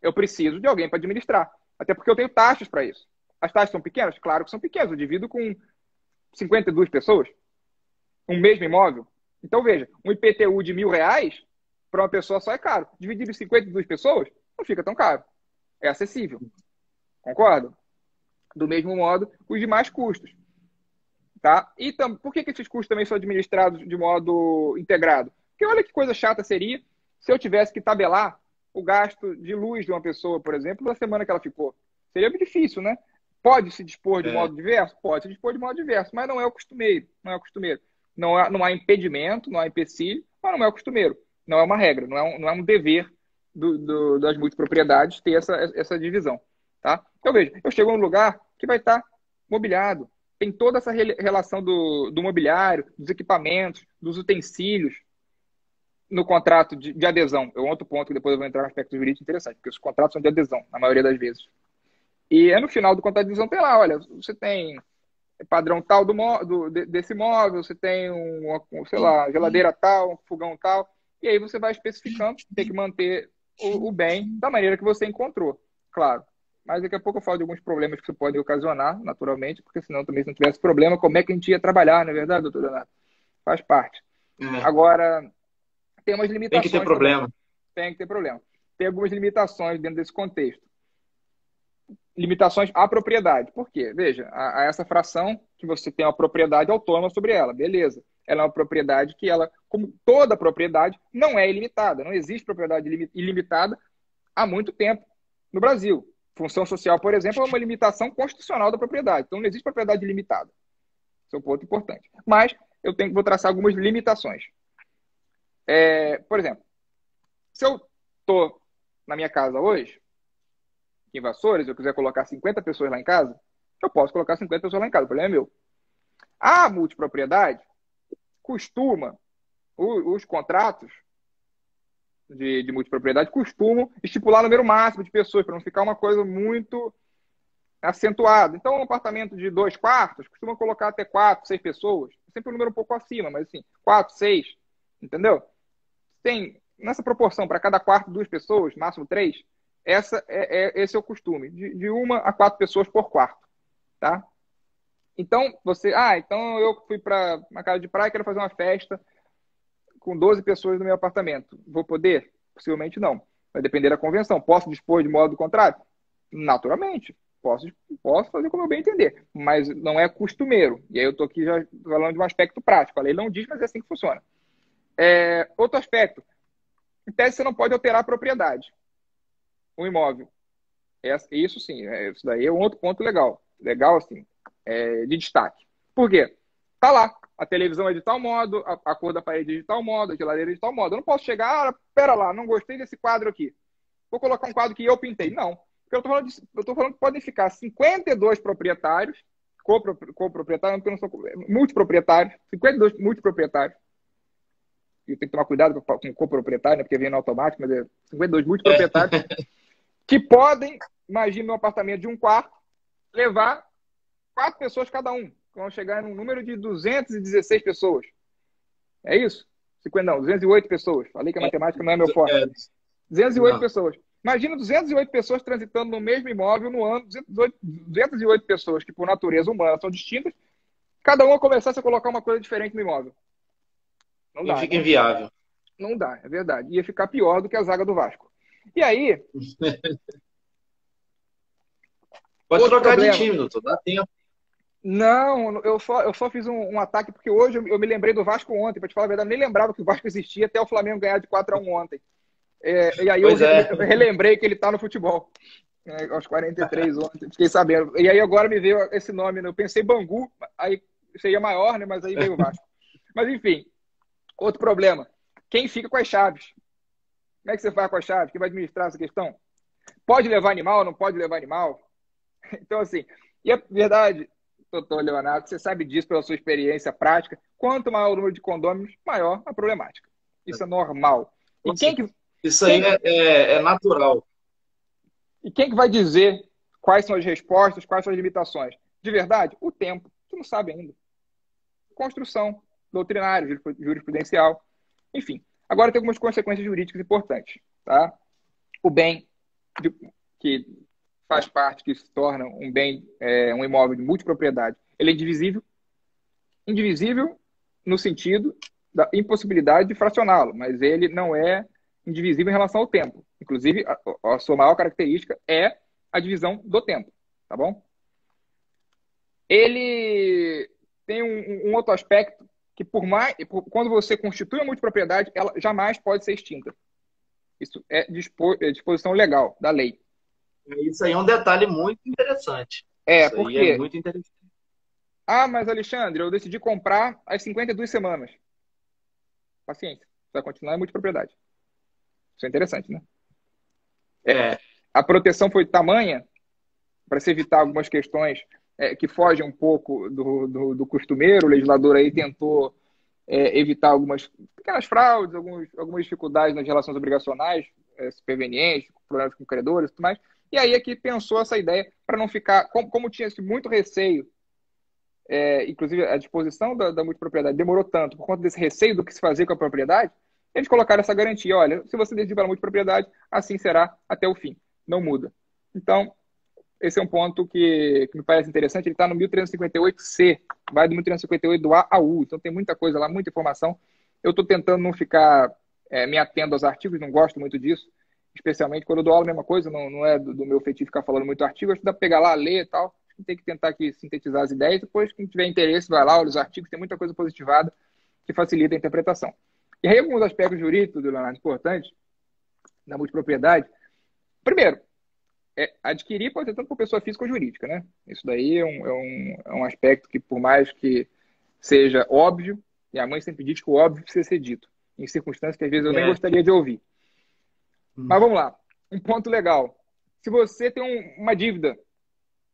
Eu preciso de alguém para administrar. Até porque eu tenho taxas para isso. As taxas são pequenas? Claro que são pequenas. Eu divido com 52 pessoas. Um mesmo imóvel. Então, veja, um IPTU de R$ 1.000 para uma pessoa só é caro. Dividido em 52 pessoas, não fica tão caro. É acessível. Concorda? Do mesmo modo, os demais custos. Tá? E por que esses custos também são administrados de modo integrado? Porque olha que coisa chata seria se eu tivesse que tabelar o gasto de luz de uma pessoa, por exemplo, da semana que ela ficou. Seria muito difícil, né? Pode se dispor de modo diverso? Pode se dispor de modo diverso, mas não é o costumeiro. Não é o costumeiro. Não há impedimento, não há empecilho, mas não é o costumeiro. Não é uma regra, não é um dever das multipropriedades ter essa divisão. Tá? Então, veja, eu chego num lugar que vai estar mobiliado. Tem toda essa relação do mobiliário, dos equipamentos, dos utensílios no contrato de adesão. É um outro ponto que depois eu vou entrar no aspecto jurídico interessante, porque os contratos são de adesão, na maioria das vezes. E no final do contrato de adesão tem lá, olha, você tem padrão tal desse móvel, você tem sei lá, geladeira tal, um fogão tal, e aí você vai especificando, tem que manter o bem da maneira que você encontrou, claro. Mas daqui a pouco eu falo de alguns problemas que isso pode ocasionar, naturalmente, porque senão também se não tivesse problema, como é que a gente ia trabalhar, não é verdade, doutor Leonardo? Faz parte. Agora, tem umas limitações. Tem que ter problema. Tem que ter problema. Tem algumas limitações dentro desse contexto. Limitações à propriedade. Por quê? Veja, a essa fração que você tem uma propriedade autônoma sobre ela. Beleza. Ela é uma propriedade que ela, como toda propriedade, não é ilimitada. Não existe propriedade ilimitada há muito tempo no Brasil. Função social, por exemplo, é uma limitação constitucional da propriedade. Então, não existe propriedade ilimitada. Esse é um ponto importante. Mas eu vou traçar algumas limitações. Por exemplo, se eu estou na minha casa hoje, em Vassouras, eu quiser colocar 50 pessoas lá em casa, eu posso colocar 50 pessoas lá em casa, o problema é meu. A multipropriedade costuma, os contratos de multipropriedade costumam estipular o número máximo de pessoas, para não ficar uma coisa muito acentuada. Então, um apartamento de 2 quartos costuma colocar até 4, 6 pessoas. Sempre um número um pouco acima, mas assim, 4, 6, entendeu? Tem, nessa proporção, para cada quarto, 2 pessoas, máximo 3, esse é o costume, de 1 a 4 pessoas por quarto, tá? Então, então eu fui para uma casa de praia e quero fazer uma festa com 12 pessoas no meu apartamento. Vou poder? Possivelmente não. Vai depender da convenção. Posso dispor de modo contrário? Naturalmente. Posso fazer como eu bem entender. Mas não é costumeiro. E aí eu estou aqui já falando de um aspecto prático. A lei não diz, mas é assim que funciona. Outro aspecto. Em tese, você não pode alterar a propriedade. Um imóvel. Isso sim. Isso daí é um outro ponto legal. Legal, assim, de destaque. Por quê? tá lá. A televisão é de tal modo, a cor da parede é de tal modo, a geladeira é de tal modo. Eu não posso chegar, pera lá, não gostei desse quadro aqui. Vou colocar um quadro que eu pintei. Não. Porque eu tô falando que podem ficar 52 proprietários, coproprietários, porque eu não sou multiproprietários, 52 multiproprietários. E tem que tomar cuidado com coproprietário, né, porque vem no automático, mas é 52 multiproprietários, que podem, imagine um apartamento de um quarto, levar 4 pessoas cada um. Vão chegar num número de 216 pessoas. É isso? 50, não, 208 pessoas. Falei que a matemática não é meu forte. 208 pessoas. Imagina 208 pessoas transitando no mesmo imóvel no ano, 208 pessoas que, por natureza humana, são distintas, cada uma começasse a colocar uma coisa diferente no imóvel. Não dá. Fica inviável. Não dá, é verdade. Ia ficar pior do que a zaga do Vasco. E aí... Pode trocar de time, doutor. Dá tempo. Não, eu só fiz um ataque porque hoje eu me lembrei do Vasco ontem. Para te falar a verdade, eu nem lembrava que o Vasco existia até o Flamengo ganhar de 4-1 ontem. E aí eu relembrei que ele está no futebol. Aos 43 ontem, fiquei sabendo. E aí agora me veio esse nome, né? Eu pensei Bangu, aí seria maior, né? Mas aí veio o Vasco. Mas enfim, outro problema. Quem fica com as chaves? Como é que você faz com as chaves? Quem vai administrar essa questão? Pode levar animal, não pode levar animal? Então, assim, e a verdade, doutor Leonardo, você sabe disso pela sua experiência prática, quanto maior o número de condôminos, maior a problemática. Isso é normal. E isso aí é natural. E quem que vai dizer quais são as respostas, quais são as limitações? De verdade, o tempo. Você não sabe ainda. Construção, doutrinário, jurisprudencial, enfim. Agora tem algumas consequências jurídicas importantes. Tá? O bem que faz parte, que se torna um bem, um imóvel de multipropriedade, ele é indivisível. Indivisível no sentido da impossibilidade de fracioná-lo, mas ele não é indivisível em relação ao tempo. Inclusive, a sua maior característica é a divisão do tempo, tá bom? Ele tem um outro aspecto que, quando você constitui uma multipropriedade, ela jamais pode ser extinta. Isso é disposição legal da lei. Isso aí é um detalhe muito interessante. Porque... é muito interessante. Ah, mas Alexandre, eu decidi comprar às 52 semanas. Paciência, vai continuar em multipropriedade. Isso é interessante, né? A proteção foi tamanha para se evitar algumas questões que fogem um pouco do costumeiro. O legislador aí tentou evitar algumas pequenas fraudes, algumas dificuldades nas relações obrigacionais, supervenientes, problemas com credores e tudo mais. E aí aqui pensou essa ideia para não ficar... Como tinha muito receio, inclusive a disposição da multipropriedade demorou tanto por conta desse receio do que se fazer com a propriedade, eles colocaram essa garantia. Olha, se você decidir pela multipropriedade, assim será até o fim. Não muda. Então, esse é um ponto que me parece interessante. Ele está no 1358C, vai do 1358 do A ao U. Então tem muita coisa lá, muita informação. Eu estou tentando não ficar me atendo aos artigos, não gosto muito disso. Especialmente quando eu dou aula, a mesma coisa, não é do meu feitio ficar falando muito artigo, acho que dá para pegar lá, ler e tal. Tem que tentar aqui sintetizar as ideias. Depois, quem tiver interesse, vai lá, olha os artigos, tem muita coisa positivada que facilita a interpretação. E aí, alguns aspectos jurídicos, Leonardo, importantes da multipropriedade. Primeiro, adquirir pode ser tanto por pessoa física ou jurídica, né? Isso daí é um aspecto que, por mais que seja óbvio, e a mãe sempre diz que o óbvio precisa ser dito, em circunstâncias que às vezes eu nem gostaria de ouvir. Mas vamos lá. Um ponto legal. Se você tem uma dívida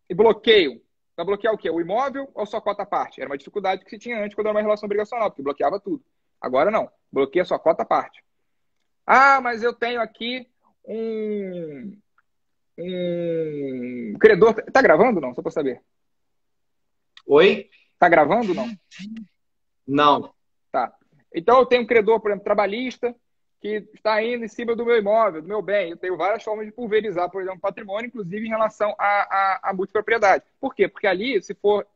e bloqueio, vai bloquear o quê? O imóvel ou sua cota à parte? Era uma dificuldade que se tinha antes quando era uma relação obrigacional, porque bloqueava tudo. Agora não. Bloqueia sua cota à parte. Ah, mas eu tenho aqui um credor. Tá gravando não? Só para saber. Oi? Tá gravando não? Não. Tá. Então eu tenho um credor, por exemplo, trabalhista, que está indo em cima do meu imóvel, do meu bem. Eu tenho várias formas de pulverizar, por exemplo, patrimônio, inclusive em relação à multipropriedade. Por quê? Porque ali, se for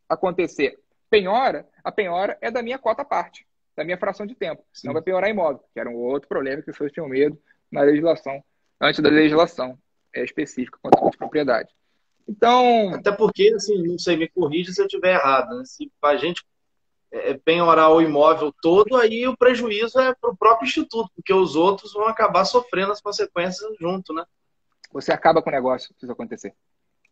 acontecer penhora, a penhora é da minha cota à parte, da minha fração de tempo. Sim. Não vai penhorar imóvel, que era um outro problema que as pessoas tinham medo na legislação, antes da legislação específica quanto à multipropriedade. Então... Até porque, assim, não sei, me corrija se eu estiver errado, né? Se a gente penhorar o imóvel todo, aí o prejuízo é para o próprio instituto, porque os outros vão acabar sofrendo as consequências junto, né? Você acaba com o negócio se isso acontecer.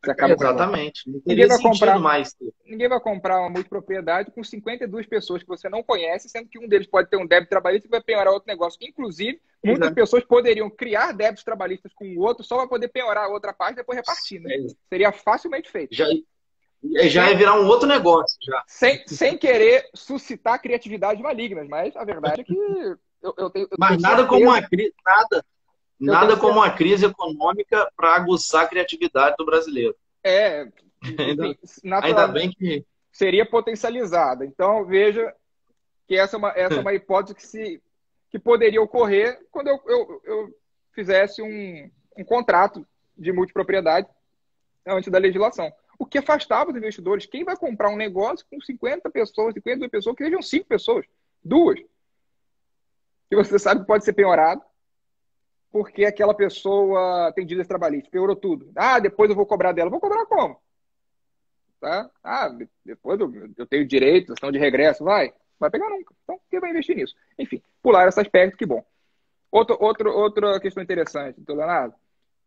Você acaba com o negócio. Exatamente. Não teria sentido mais. Ninguém vai comprar uma multipropriedade com 52 pessoas que você não conhece, sendo que um deles pode ter um débito trabalhista que vai penhorar outro negócio. Inclusive, muitas pessoas poderiam criar débitos trabalhistas com o outro só para poder penhorar a outra parte e depois repartir, né? Seria facilmente feito. Já ia virar um outro negócio. Já. Sem querer suscitar criatividades malignas, mas a verdade é que mas nada como uma crise, nada como uma crise econômica para aguçar a criatividade do brasileiro. Ainda bem que seria potencializada. Então, veja que essa é uma hipótese que poderia ocorrer quando eu fizesse um contrato de multipropriedade antes da legislação. O que afastava os investidores. Quem vai comprar um negócio com 50 pessoas, 52 pessoas, que sejam 5 pessoas, 2, que você sabe que pode ser penhorado, porque aquela pessoa tem dívidas trabalhistas, penhorou tudo. Depois eu vou cobrar dela. Vou cobrar como? Tá? Depois eu tenho direito, questão de regresso. Vai pegar nunca. Então, quem vai investir nisso? Enfim, pular esse aspecto, que bom. Outra questão interessante, então, Leonardo.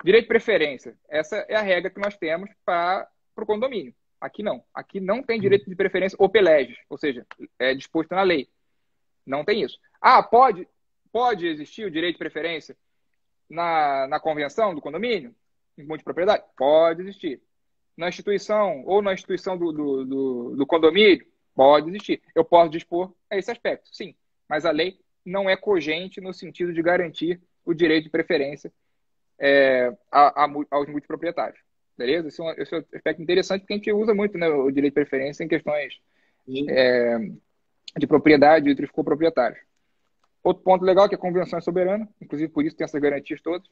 Direito de preferência. Essa é a regra que nós temos para o condomínio. Aqui não. Aqui não tem direito de preferência opelegis, ou seja, é disposto na lei. Não tem isso. Pode existir o direito de preferência na convenção do condomínio? Em multipropriedade? Pode existir. Na instituição ou na instituição do condomínio? Pode existir. Eu posso dispor a esse aspecto, sim. Mas a lei não é cogente no sentido de garantir o direito de preferência aos multiproprietários. Beleza? Esse é um aspecto interessante, porque a gente usa muito, né, o direito de preferência em questões de propriedade entre os coproprietários. Outro ponto legal é que a convenção é soberana, inclusive por isso tem essas garantias todas.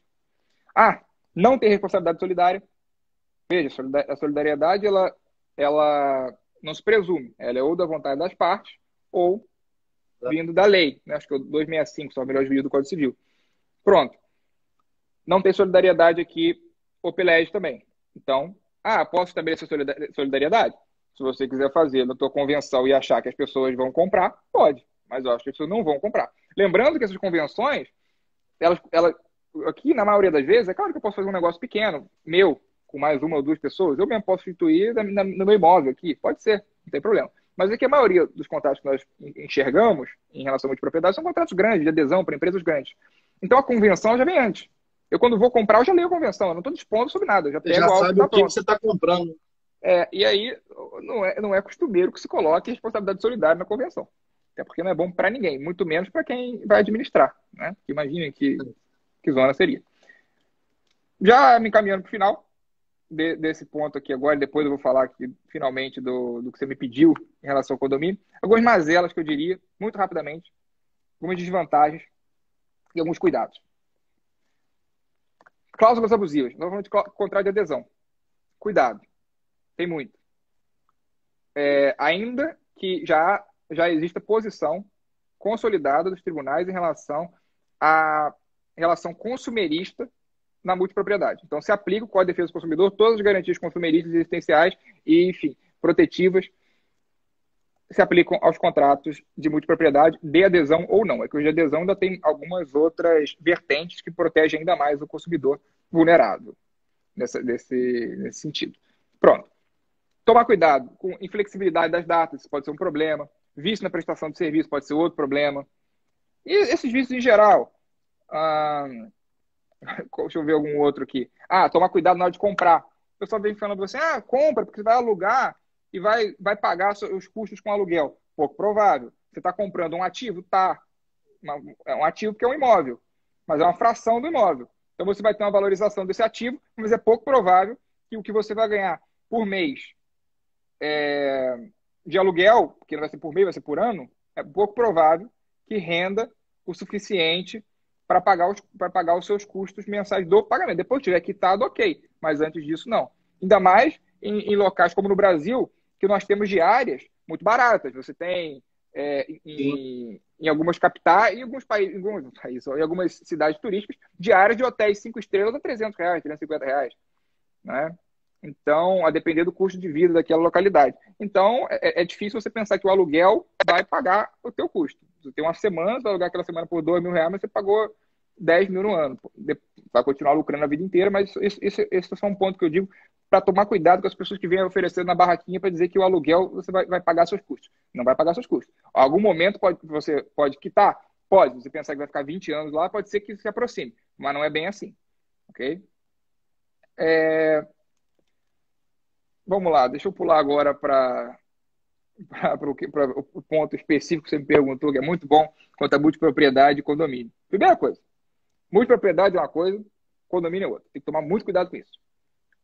Não tem responsabilidade solidária. Veja, a solidariedade ela não se presume. Ela é ou da vontade das partes ou vindo da lei. Né? Acho que é o 265, só o melhor juízo do Código Civil. Pronto. Não tem solidariedade aqui, OPLEG também. Então, posso estabelecer solidariedade? Se você quiser fazer na tua convenção e achar que as pessoas vão comprar, pode. Mas eu acho que as pessoas não vão comprar. Lembrando que essas convenções, elas aqui, na maioria das vezes, é claro que eu posso fazer um negócio pequeno, meu, com mais uma ou duas pessoas, eu mesmo posso instituir no meu imóvel aqui. Pode ser, não tem problema. Mas é que a maioria dos contratos que nós enxergamos em relação a multipropriedade são contratos grandes, de adesão para empresas grandes. Então a convenção já vem antes. Eu, quando vou comprar, eu já leio a convenção. Eu não estou dispondo sobre nada. Eu já pego algo sabe o que você está comprando. E aí não é costumeiro que se coloque responsabilidade solidária na convenção. Até porque não é bom para ninguém, muito menos para quem vai administrar. Né? Imaginem que zona seria. Já me encaminhando para o final desse ponto aqui agora, depois eu vou falar aqui, finalmente do que você me pediu em relação ao condomínio. Algumas mazelas que eu diria, muito rapidamente, algumas desvantagens e alguns cuidados. Cláusulas abusivas, novamente contrato de adesão. Cuidado, tem muito. Ainda que já exista posição consolidada dos tribunais em relação à relação consumerista na multipropriedade. Então, se aplica o Código de Defesa do Consumidor, todas as garantias consumeristas existenciais e, enfim, protetivas se aplicam aos contratos de multipropriedade de adesão ou não. É que os de adesão ainda tem algumas outras vertentes que protegem ainda mais o consumidor vulnerável nesse sentido. Pronto. Tomar cuidado com inflexibilidade das datas, isso pode ser um problema. Vício na prestação de serviço pode ser outro problema. E esses vícios em geral. Deixa eu ver algum outro aqui. Tomar cuidado na hora de comprar. O pessoal vem falando assim, compra, porque você vai alugar e vai pagar os custos com aluguel. Pouco provável. Você está comprando um ativo? Tá. É um ativo que é um imóvel, mas é uma fração do imóvel. Então você vai ter uma valorização desse ativo, mas é pouco provável que o que você vai ganhar por mês de aluguel, que não vai ser por mês, vai ser por ano, é pouco provável que renda o suficiente para pagar os seus custos mensais do pagamento. Depois que tiver quitado, ok. Mas antes disso, não. Ainda mais em locais como no Brasil, que nós temos diárias muito baratas. Você tem em algumas capitais, em algumas cidades turísticas, diárias de hotéis 5 estrelas a R$300, R$350. Né? Então, a depender do custo de vida daquela localidade. Então, é difícil você pensar que o aluguel vai pagar o teu custo. Você tem uma semana, você vai alugar aquela semana por R$2.000, mas você pagou 10 mil no ano. Vai continuar lucrando a vida inteira, mas esse é só um ponto que eu digo para tomar cuidado com as pessoas que vêm oferecendo na barraquinha para dizer que o aluguel você vai pagar seus custos. Não vai pagar seus custos. Em algum momento você pode quitar? Pode. Você pensar que vai ficar 20 anos lá, pode ser que se aproxime. Mas não é bem assim. Ok? Vamos lá, deixa eu pular agora para o ponto específico que você me perguntou, que é muito bom, quanto a multipropriedade e condomínio. Primeira coisa, multipropriedade é uma coisa, condomínio é outra. Tem que tomar muito cuidado com isso.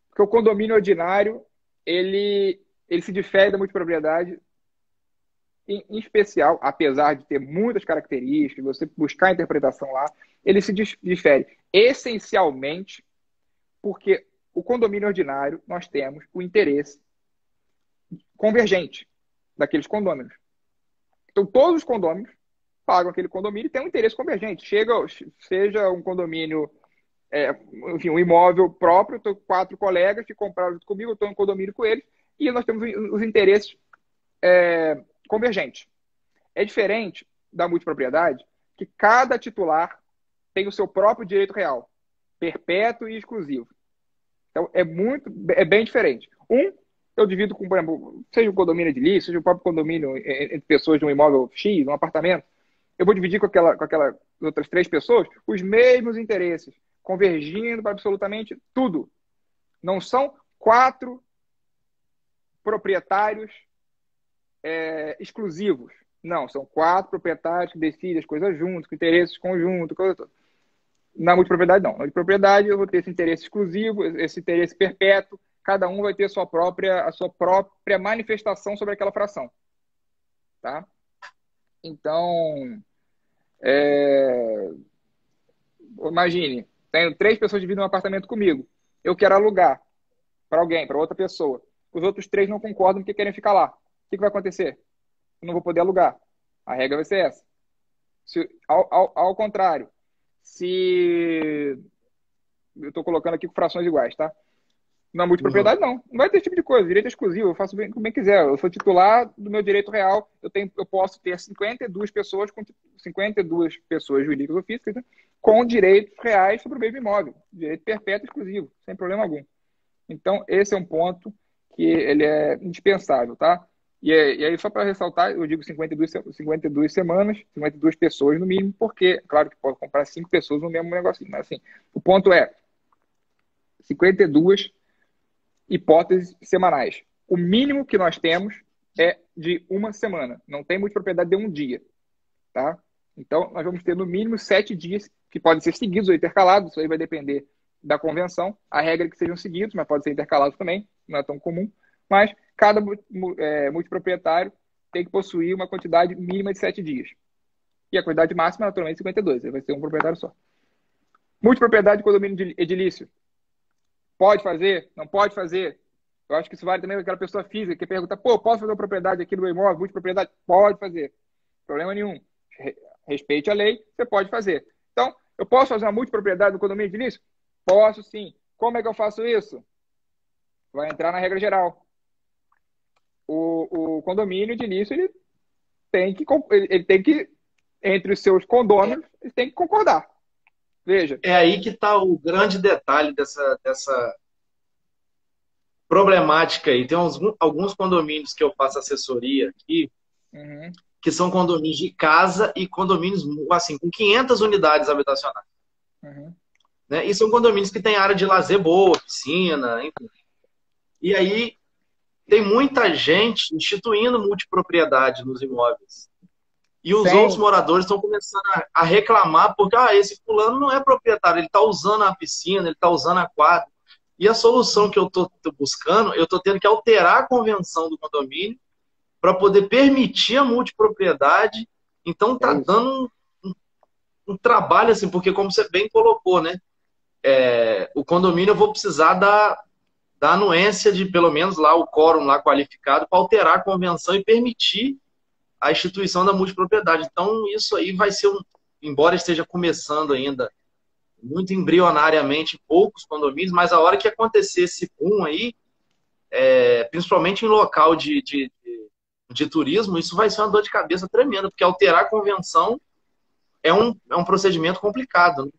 Porque o condomínio ordinário, ele se difere da multipropriedade, em especial, apesar de ter muitas características, você buscar a interpretação lá, ele se difere essencialmente porque o condomínio ordinário, nós temos o interesse convergente daqueles condôminos. Então, todos os condôminos pagam aquele condomínio e tem um interesse convergente. Seja um condomínio, enfim, um imóvel próprio, eu tenho 4 colegas que compraram junto comigo, eu estou em condomínio com eles, e nós temos os interesses convergentes. É diferente da multipropriedade, que cada titular tem o seu próprio direito real, perpétuo e exclusivo. Então, é bem diferente. Eu divido com, por exemplo, seja um condomínio edilício, seja o próprio condomínio entre pessoas de um imóvel X, um apartamento, eu vou dividir com aquelas outras 3 pessoas os mesmos interesses, convergindo para absolutamente tudo. Não são 4 proprietários exclusivos. Não, são 4 proprietários que decidem as coisas juntos, com interesses conjuntos, coisa toda. Na multipropriedade, não. Na multipropriedade, eu vou ter esse interesse exclusivo, esse interesse perpétuo, cada um vai ter a sua própria manifestação sobre aquela fração. Tá? Então, imagine, tenho 3 pessoas dividem um apartamento comigo. Eu quero alugar para alguém, para outra pessoa. Os outros 3 não concordam porque querem ficar lá. O que vai acontecer? Eu não vou poder alugar. A regra vai ser essa. Ao contrário, se eu estou colocando aqui com frações iguais, tá? Na multipropriedade, não vai ter esse tipo de coisa. Direito exclusivo, eu faço como bem quiser. Eu sou titular do meu direito real. Eu posso ter 52 pessoas jurídicas ou físicas, né, com direitos reais sobre o mesmo imóvel. Direito perpétuo exclusivo, sem problema algum. Então, esse é um ponto que ele é indispensável, tá? E aí, só para ressaltar, eu digo 52 semanas, 52 pessoas no mínimo, porque, claro que pode comprar 5 pessoas no mesmo negocinho, mas assim, o ponto é 52 hipóteses semanais. O mínimo que nós temos é de 1 semana. Não tem multipropriedade de 1 dia, tá? Então, nós vamos ter no mínimo 7 dias, que podem ser seguidos ou intercalados, isso aí vai depender da convenção. A regra é que sejam seguidos, mas pode ser intercalados também, não é tão comum. Mas cada multiproprietário tem que possuir uma quantidade mínima de 7 dias. E a quantidade máxima, naturalmente, 52. Aí vai ser um proprietário só. Multipropriedade de condomínio edilício. Pode fazer? Não pode fazer? Eu acho que isso vale também para aquela pessoa física que pergunta, posso fazer uma propriedade aqui no meu imóvel? Multipropriedade? Pode fazer. Problema nenhum. Respeite a lei, você pode fazer. Então, eu posso fazer uma multipropriedade no condomínio edilício? Posso sim. Como é que eu faço isso? Vai entrar na regra geral. O condomínio edilício, ele tem que, entre os seus condôminos, ele tem que concordar. Veja. É aí que está o grande detalhe dessa problemática aí. Tem alguns condomínios que eu faço assessoria aqui, que são condomínios de casa e condomínios assim, com 500 unidades habitacionais. Né? E são condomínios que têm área de lazer boa, piscina, enfim. E aí tem muita gente instituindo multipropriedade nos imóveis. E os outros moradores estão começando a reclamar porque esse fulano não é proprietário, ele está usando a piscina, ele está usando a quadra. E a solução que eu estou buscando, eu estou tendo que alterar a convenção do condomínio para poder permitir a multipropriedade. Então está dando um trabalho, assim, porque como você bem colocou, né? O condomínio eu vou precisar da anuência de pelo menos lá o quórum lá qualificado para alterar a convenção e permitir a instituição da multipropriedade. Então, isso aí vai ser embora esteja começando ainda muito embrionariamente em poucos condomínios, mas a hora que acontecer esse boom aí, principalmente em local de turismo, isso vai ser uma dor de cabeça tremenda, porque alterar a convenção é um procedimento complicado. Né?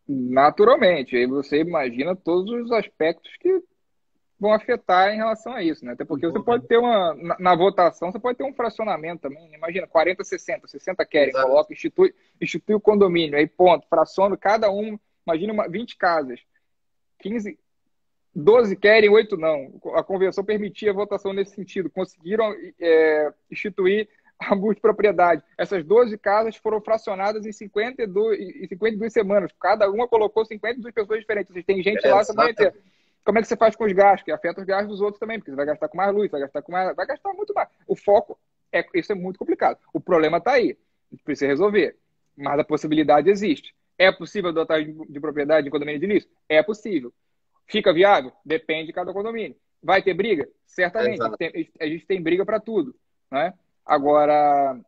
Naturalmente. Aí você imagina todos os aspectos que vão afetar em relação a isso, né? Até porque você pode Envolvendo. ter na votação, você pode ter um fracionamento também. Imagina, 40, 60, 60 querem, Exato. coloca, institui o condomínio, aí ponto, fraciona cada um, imagina 20 casas, 15, 12 querem, 8 não. A convenção permitia a votação nesse sentido. Conseguiram instituir a multipropriedade. Essas 12 casas foram fracionadas em 52 semanas. Cada uma colocou 52 pessoas diferentes. Vocês têm gente lá a semana inteira. Exatamente. Como é que você faz com os gastos? Que afeta os gastos dos outros também, porque você vai gastar com mais luz, vai gastar com mais. Vai gastar muito mais. O foco isso é muito complicado. O problema está aí. A gente precisa resolver. Mas a possibilidade existe. É possível adotar de propriedade em condomínio de início? É possível. Fica viável? Depende de cada condomínio. Vai ter briga? Certamente. Exato. A gente tem briga para tudo. Né? Agora,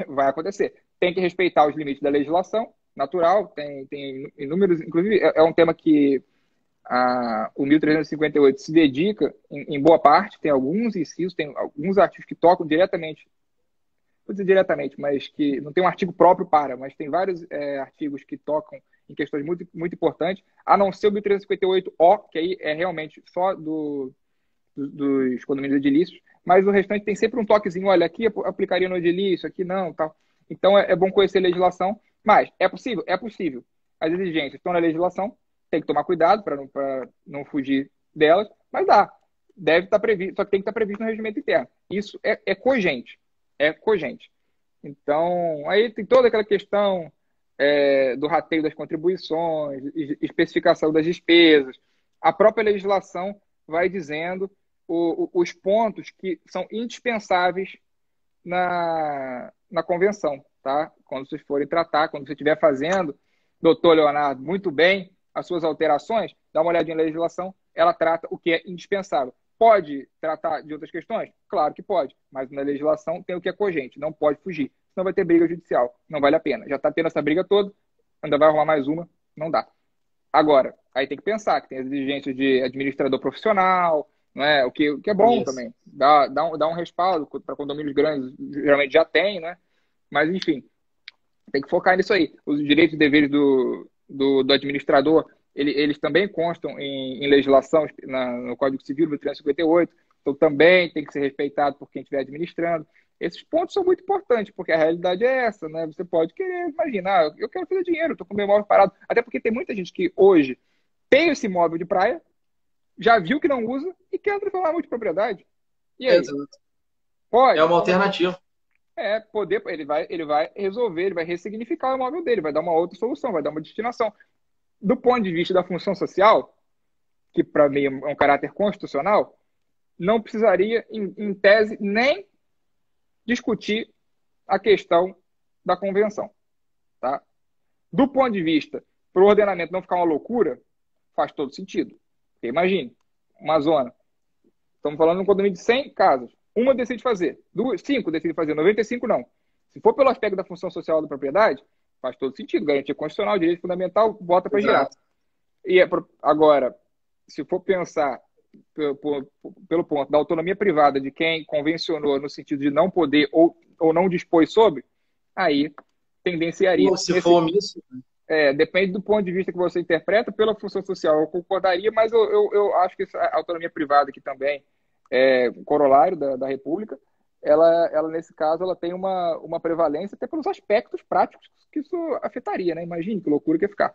vai acontecer. Tem que respeitar os limites da legislação natural. Tem inúmeros. Inclusive, é um tema que o 1358 se dedica, em boa parte, tem alguns incisos, tem alguns artigos que tocam diretamente, vou dizer diretamente, mas que não tem um artigo próprio mas tem vários artigos que tocam em questões muito, muito importantes, a não ser o 1358-O, que aí é realmente só dos condomínios edilícios, mas o restante tem sempre um toquezinho, olha, aqui aplicaria no edilício, aqui não, tal. Então é bom conhecer a legislação, mas é possível? É possível. As exigências estão na legislação, tem que tomar cuidado para não fugir delas, mas dá. Deve estar previsto, só que tem que estar previsto no regimento interno. Isso é cogente. É cogente. Então, aí tem toda aquela questão do rateio das contribuições, especificação das despesas. A própria legislação vai dizendo os pontos que são indispensáveis na convenção, tá? Quando vocês forem tratar, quando você estiver fazendo, doutor Leonardo, muito bem, as suas alterações, dá uma olhadinha na legislação, ela trata o que é indispensável. Pode tratar de outras questões? Claro que pode, mas na legislação tem o que é cogente, não pode fugir, senão vai ter briga judicial, não vale a pena. Já está tendo essa briga toda, ainda vai arrumar mais uma, não dá. Agora, aí tem que pensar que tem as exigências de administrador profissional, né? O que é bom Isso. também, dá um respaldo para condomínios grandes, geralmente já tem, né? Mas, enfim, tem que focar nisso aí. Os direitos e deveres do administrador, eles também constam em legislação, no Código Civil, no 358, então também tem que ser respeitado por quem estiver administrando. Esses pontos são muito importantes, porque a realidade é essa, né? Você pode querer imaginar, eu quero fazer dinheiro, estou com meu imóvel parado. Até porque tem muita gente que hoje tem esse imóvel de praia, já viu que não usa e quer transformar em multipropriedade. E aí? Exato. É Pode? uma alternativa. Poder, ele vai resolver, ele vai ressignificar o imóvel dele, vai dar uma outra solução, vai dar uma destinação. Do ponto de vista da função social, que para mim é um caráter constitucional, não precisaria, em tese, nem discutir a questão da convenção. Tá? Do ponto de vista para o ordenamento não ficar uma loucura, faz todo sentido. Porque imagine, uma zona, estamos falando de um condomínio de 100 casas, uma decide fazer, 5 decide fazer, 95 não. Se for pelo aspecto da função social da propriedade, faz todo sentido. Garantia constitucional, direito fundamental, bota para girar. Exato. Agora, se for pensar pelo ponto da autonomia privada de quem convencionou no sentido de não poder ou não dispôs sobre, aí tendenciaria. Ou se for omisso, Depende do ponto de vista que você interpreta. Pela função social, eu concordaria, mas eu acho que a autonomia privada, que também é um corolário da República, ela, nesse caso, ela tem uma prevalência até pelos aspectos práticos que isso afetaria, né? Imagine que loucura que ia ficar.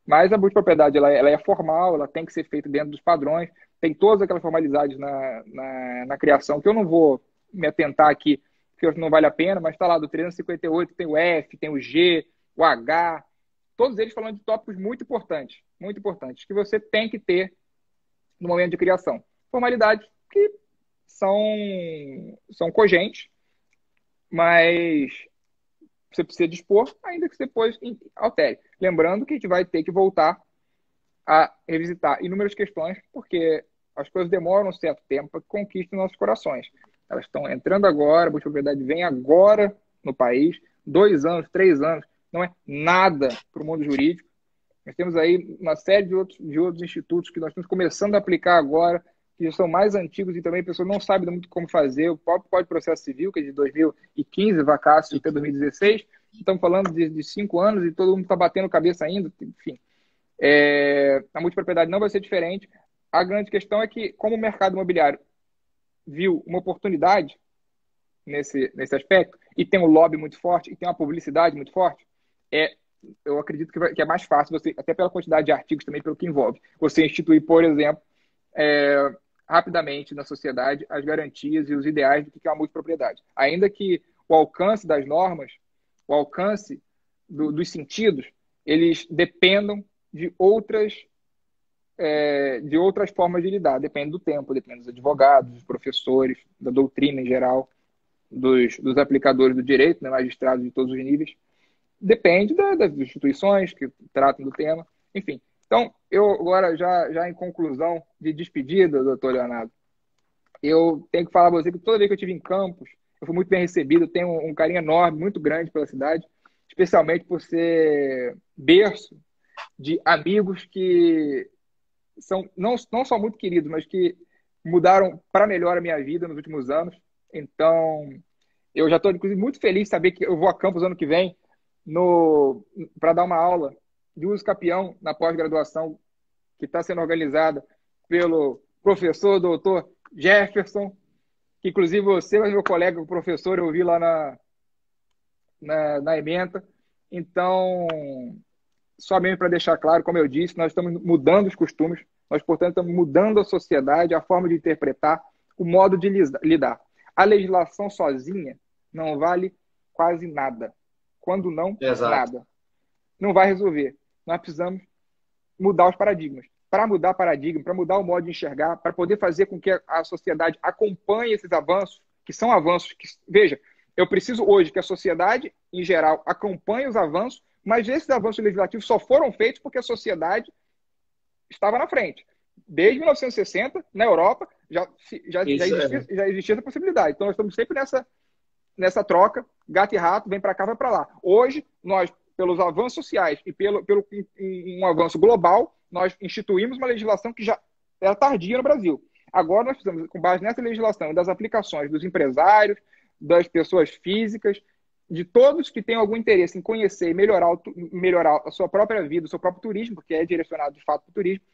Mas a multipropriedade ela é formal, ela tem que ser feita dentro dos padrões, tem todas aquelas formalidades na criação, que eu não vou me atentar aqui, porque eu acho que não vale a pena, mas está lá do 358, tem o F, tem o G, o H, todos eles falando de tópicos muito importantes, que você tem que ter no momento de criação. Formalidades que são cogentes, mas você precisa dispor, ainda que você depois altere. Lembrando que a gente vai ter que voltar a revisitar inúmeras questões, porque as coisas demoram um certo tempo para que conquistem nossos corações. Elas estão entrando agora, a multipropriedade vem agora no país, 2 anos, 3 anos, não é nada para o mundo jurídico. Nós temos aí uma série de outros institutos que nós estamos começando a aplicar agora, que já são mais antigos e também a pessoa não sabe muito como fazer. O próprio Código de Processo Civil, que é de 2015, vacácio até 2016, estamos falando de 5 anos e todo mundo está batendo cabeça ainda, enfim. A multipropriedade não vai ser diferente. A grande questão é que, como o mercado imobiliário viu uma oportunidade nesse aspecto, e tem um lobby muito forte, e tem uma publicidade muito forte, eu acredito que é mais fácil, você, até pela quantidade de artigos também, pelo que envolve, você instituir, por exemplo, rapidamente na sociedade as garantias e os ideais do que é uma multipropriedade. Ainda que o alcance das normas, o alcance dos sentidos, eles dependam de outras formas de lidar. Depende do tempo, depende dos advogados, dos professores, da doutrina em geral, dos aplicadores do direito, né, magistrados de todos os níveis. Depende das instituições que tratam do tema. Enfim, então, eu agora, já em conclusão de despedida, doutor Leonardo, eu tenho que falar para você que toda vez que eu estive em Campos, eu fui muito bem recebido, eu tenho um carinho enorme, muito grande pela cidade, especialmente por ser berço de amigos que não só muito queridos, mas que mudaram para melhor a minha vida nos últimos anos. Então, eu já estou, inclusive, muito feliz de saber que eu vou a Campos ano que vem para dar uma aula de uso capião na pós-graduação que está sendo organizada pelo professor doutor Jefferson, que inclusive você é meu colega, o professor, eu vi lá na ementa. Então, só mesmo para deixar claro, como eu disse, nós estamos mudando os costumes, nós, portanto, estamos mudando a sociedade, a forma de interpretar, o modo de lidar. A legislação sozinha não vale quase nada. Quando não, Exato. nada. Não vai resolver. Nós precisamos mudar os paradigmas. Para mudar paradigma, para mudar o modo de enxergar, para poder fazer com que a sociedade acompanhe esses avanços, que são avanços que... Veja, eu preciso hoje que a sociedade, em geral, acompanhe os avanços, mas esses avanços legislativos só foram feitos porque a sociedade estava na frente. Desde 1960, na Europa, já existia essa possibilidade. Então, nós estamos sempre nessa troca, gato e rato, vem para cá, vai para lá. Hoje, nós, pelos avanços sociais e pelo um avanço global, nós instituímos uma legislação que já era tardia no Brasil. Agora, nós precisamos, com base nessa legislação e das aplicações dos empresários, das pessoas físicas, de todos que têm algum interesse em conhecer e melhorar a sua própria vida, o seu próprio turismo, porque é direcionado de fato para o turismo,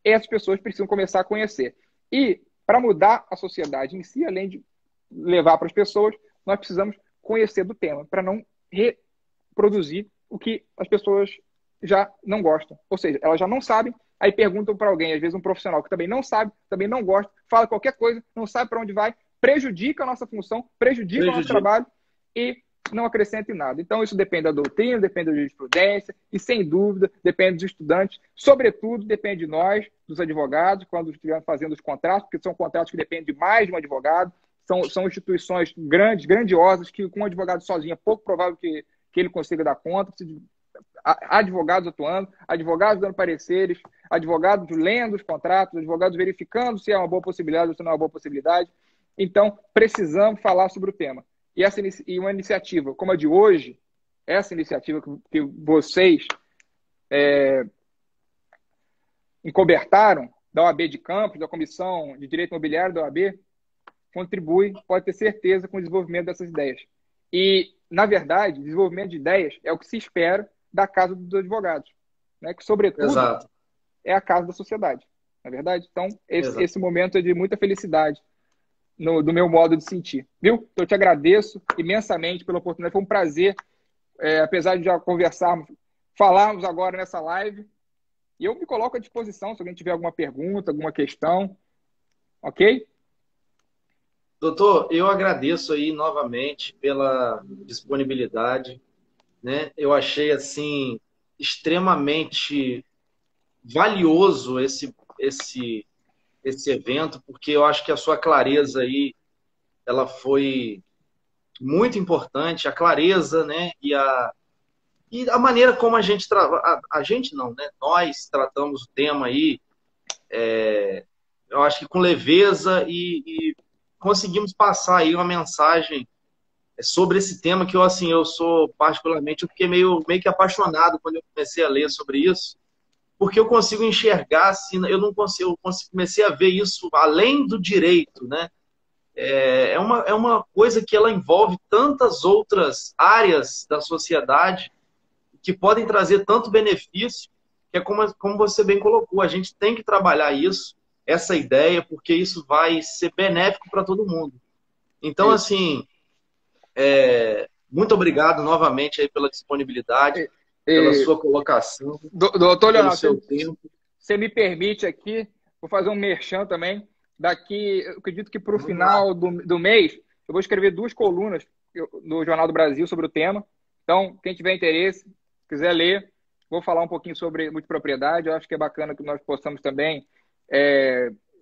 essas pessoas precisam começar a conhecer. E, para mudar a sociedade em si, além de levar para as pessoas, nós precisamos conhecer do tema, para não reproduzir o que as pessoas já não gostam. Ou seja, elas já não sabem, aí perguntam para alguém, às vezes um profissional que também não sabe, também não gosta, fala qualquer coisa, não sabe para onde vai, prejudica a nossa função, prejudica o nosso trabalho e não acrescenta em nada. Então, isso depende da doutrina, depende da jurisprudência e, sem dúvida, depende dos estudantes. Sobretudo, depende de nós, dos advogados, quando estivermos fazendo os contratos, porque são contratos que dependem de mais de um advogado, são instituições grandes, grandiosas, que com um advogado sozinho é pouco provável que ele consiga dar conta. Advogados atuando, advogados dando pareceres, advogados lendo os contratos, advogados verificando se é uma boa possibilidade ou se não é uma boa possibilidade. Então, precisamos falar sobre o tema. E uma iniciativa como a de hoje, essa iniciativa que vocês encobertaram, da OAB de Campos, da Comissão de Direito Imobiliário da OAB, contribui, pode ter certeza, com o desenvolvimento dessas ideias. E, na verdade, desenvolvimento de ideias é o que se espera da Casa dos Advogados, né? Que, sobretudo, Exato. é a casa da sociedade, não é verdade? Então, esse momento é de muita felicidade do meu modo de sentir, viu? Então, eu te agradeço imensamente pela oportunidade, foi um prazer, apesar de já falarmos agora nessa live, e eu me coloco à disposição se alguém tiver alguma pergunta, alguma questão, ok? Doutor, eu agradeço aí novamente pela disponibilidade, né? Eu achei, assim, extremamente valioso esse evento, porque eu acho que a sua clareza aí, ela foi muito importante, a clareza, né? E a maneira como a gente a gente não, né? Nós tratamos o tema aí, eu acho que com leveza e conseguimos passar aí uma mensagem sobre esse tema que eu sou particularmente, eu fiquei meio que apaixonado quando eu comecei a ler sobre isso, porque eu consigo enxergar, assim, eu não consigo, comecei a ver isso além do direito, né? é uma coisa que ela envolve tantas outras áreas da sociedade que podem trazer tanto benefício, que é como você bem colocou, a gente tem que trabalhar isso, essa ideia, porque isso vai ser benéfico para todo mundo. Então, Isso. assim, muito obrigado novamente aí pela disponibilidade, E, pela e, sua colocação, doutor pelo Leonardo, seu tempo. você me permite aqui, vou fazer um merchan também. Daqui, eu acredito que para o Vamos lá. final do mês, eu vou escrever 2 colunas no Jornal do Brasil sobre o tema. Então, quem tiver interesse, quiser ler, vou falar um pouquinho sobre multipropriedade. Eu acho que é bacana que nós possamos também,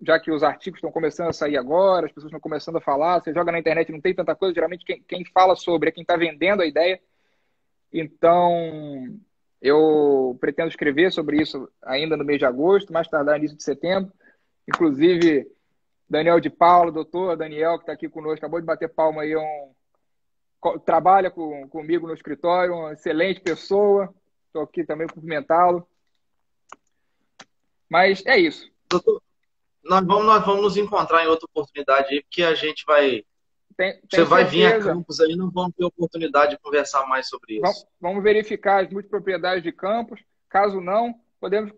já que os artigos estão começando a sair agora, as pessoas estão começando a falar, você joga na internet, não tem tanta coisa, geralmente quem fala sobre é quem está vendendo a ideia. Então, eu pretendo escrever sobre isso ainda no mês de agosto, mais tardar início de setembro. Inclusive, Daniel de Paulo, doutor Daniel, que está aqui conosco, acabou de bater palma aí, trabalha comigo no escritório, uma excelente pessoa. Estou aqui também cumprimentá-lo. Mas é isso. Doutor, nós vamos nos encontrar em outra oportunidade aí, porque a gente vai. Você Tenho vai vir a certeza. Campos aí, não vamos ter oportunidade de conversar mais sobre isso. Vamos verificar as multipropriedades de campos. Caso não, podemos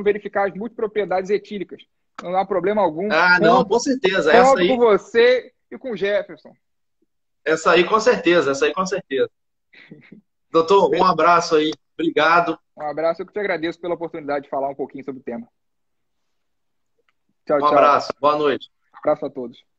verificar as multipropriedades etílicas. Não há problema algum. Ah, não, com certeza. Conto com você e com o Jefferson. Essa aí com certeza, essa aí com certeza. Doutor, um abraço aí. Obrigado. Um abraço, eu que te agradeço pela oportunidade de falar um pouquinho sobre o tema. Tchau, Um tchau. abraço. Boa noite. Um abraço a todos.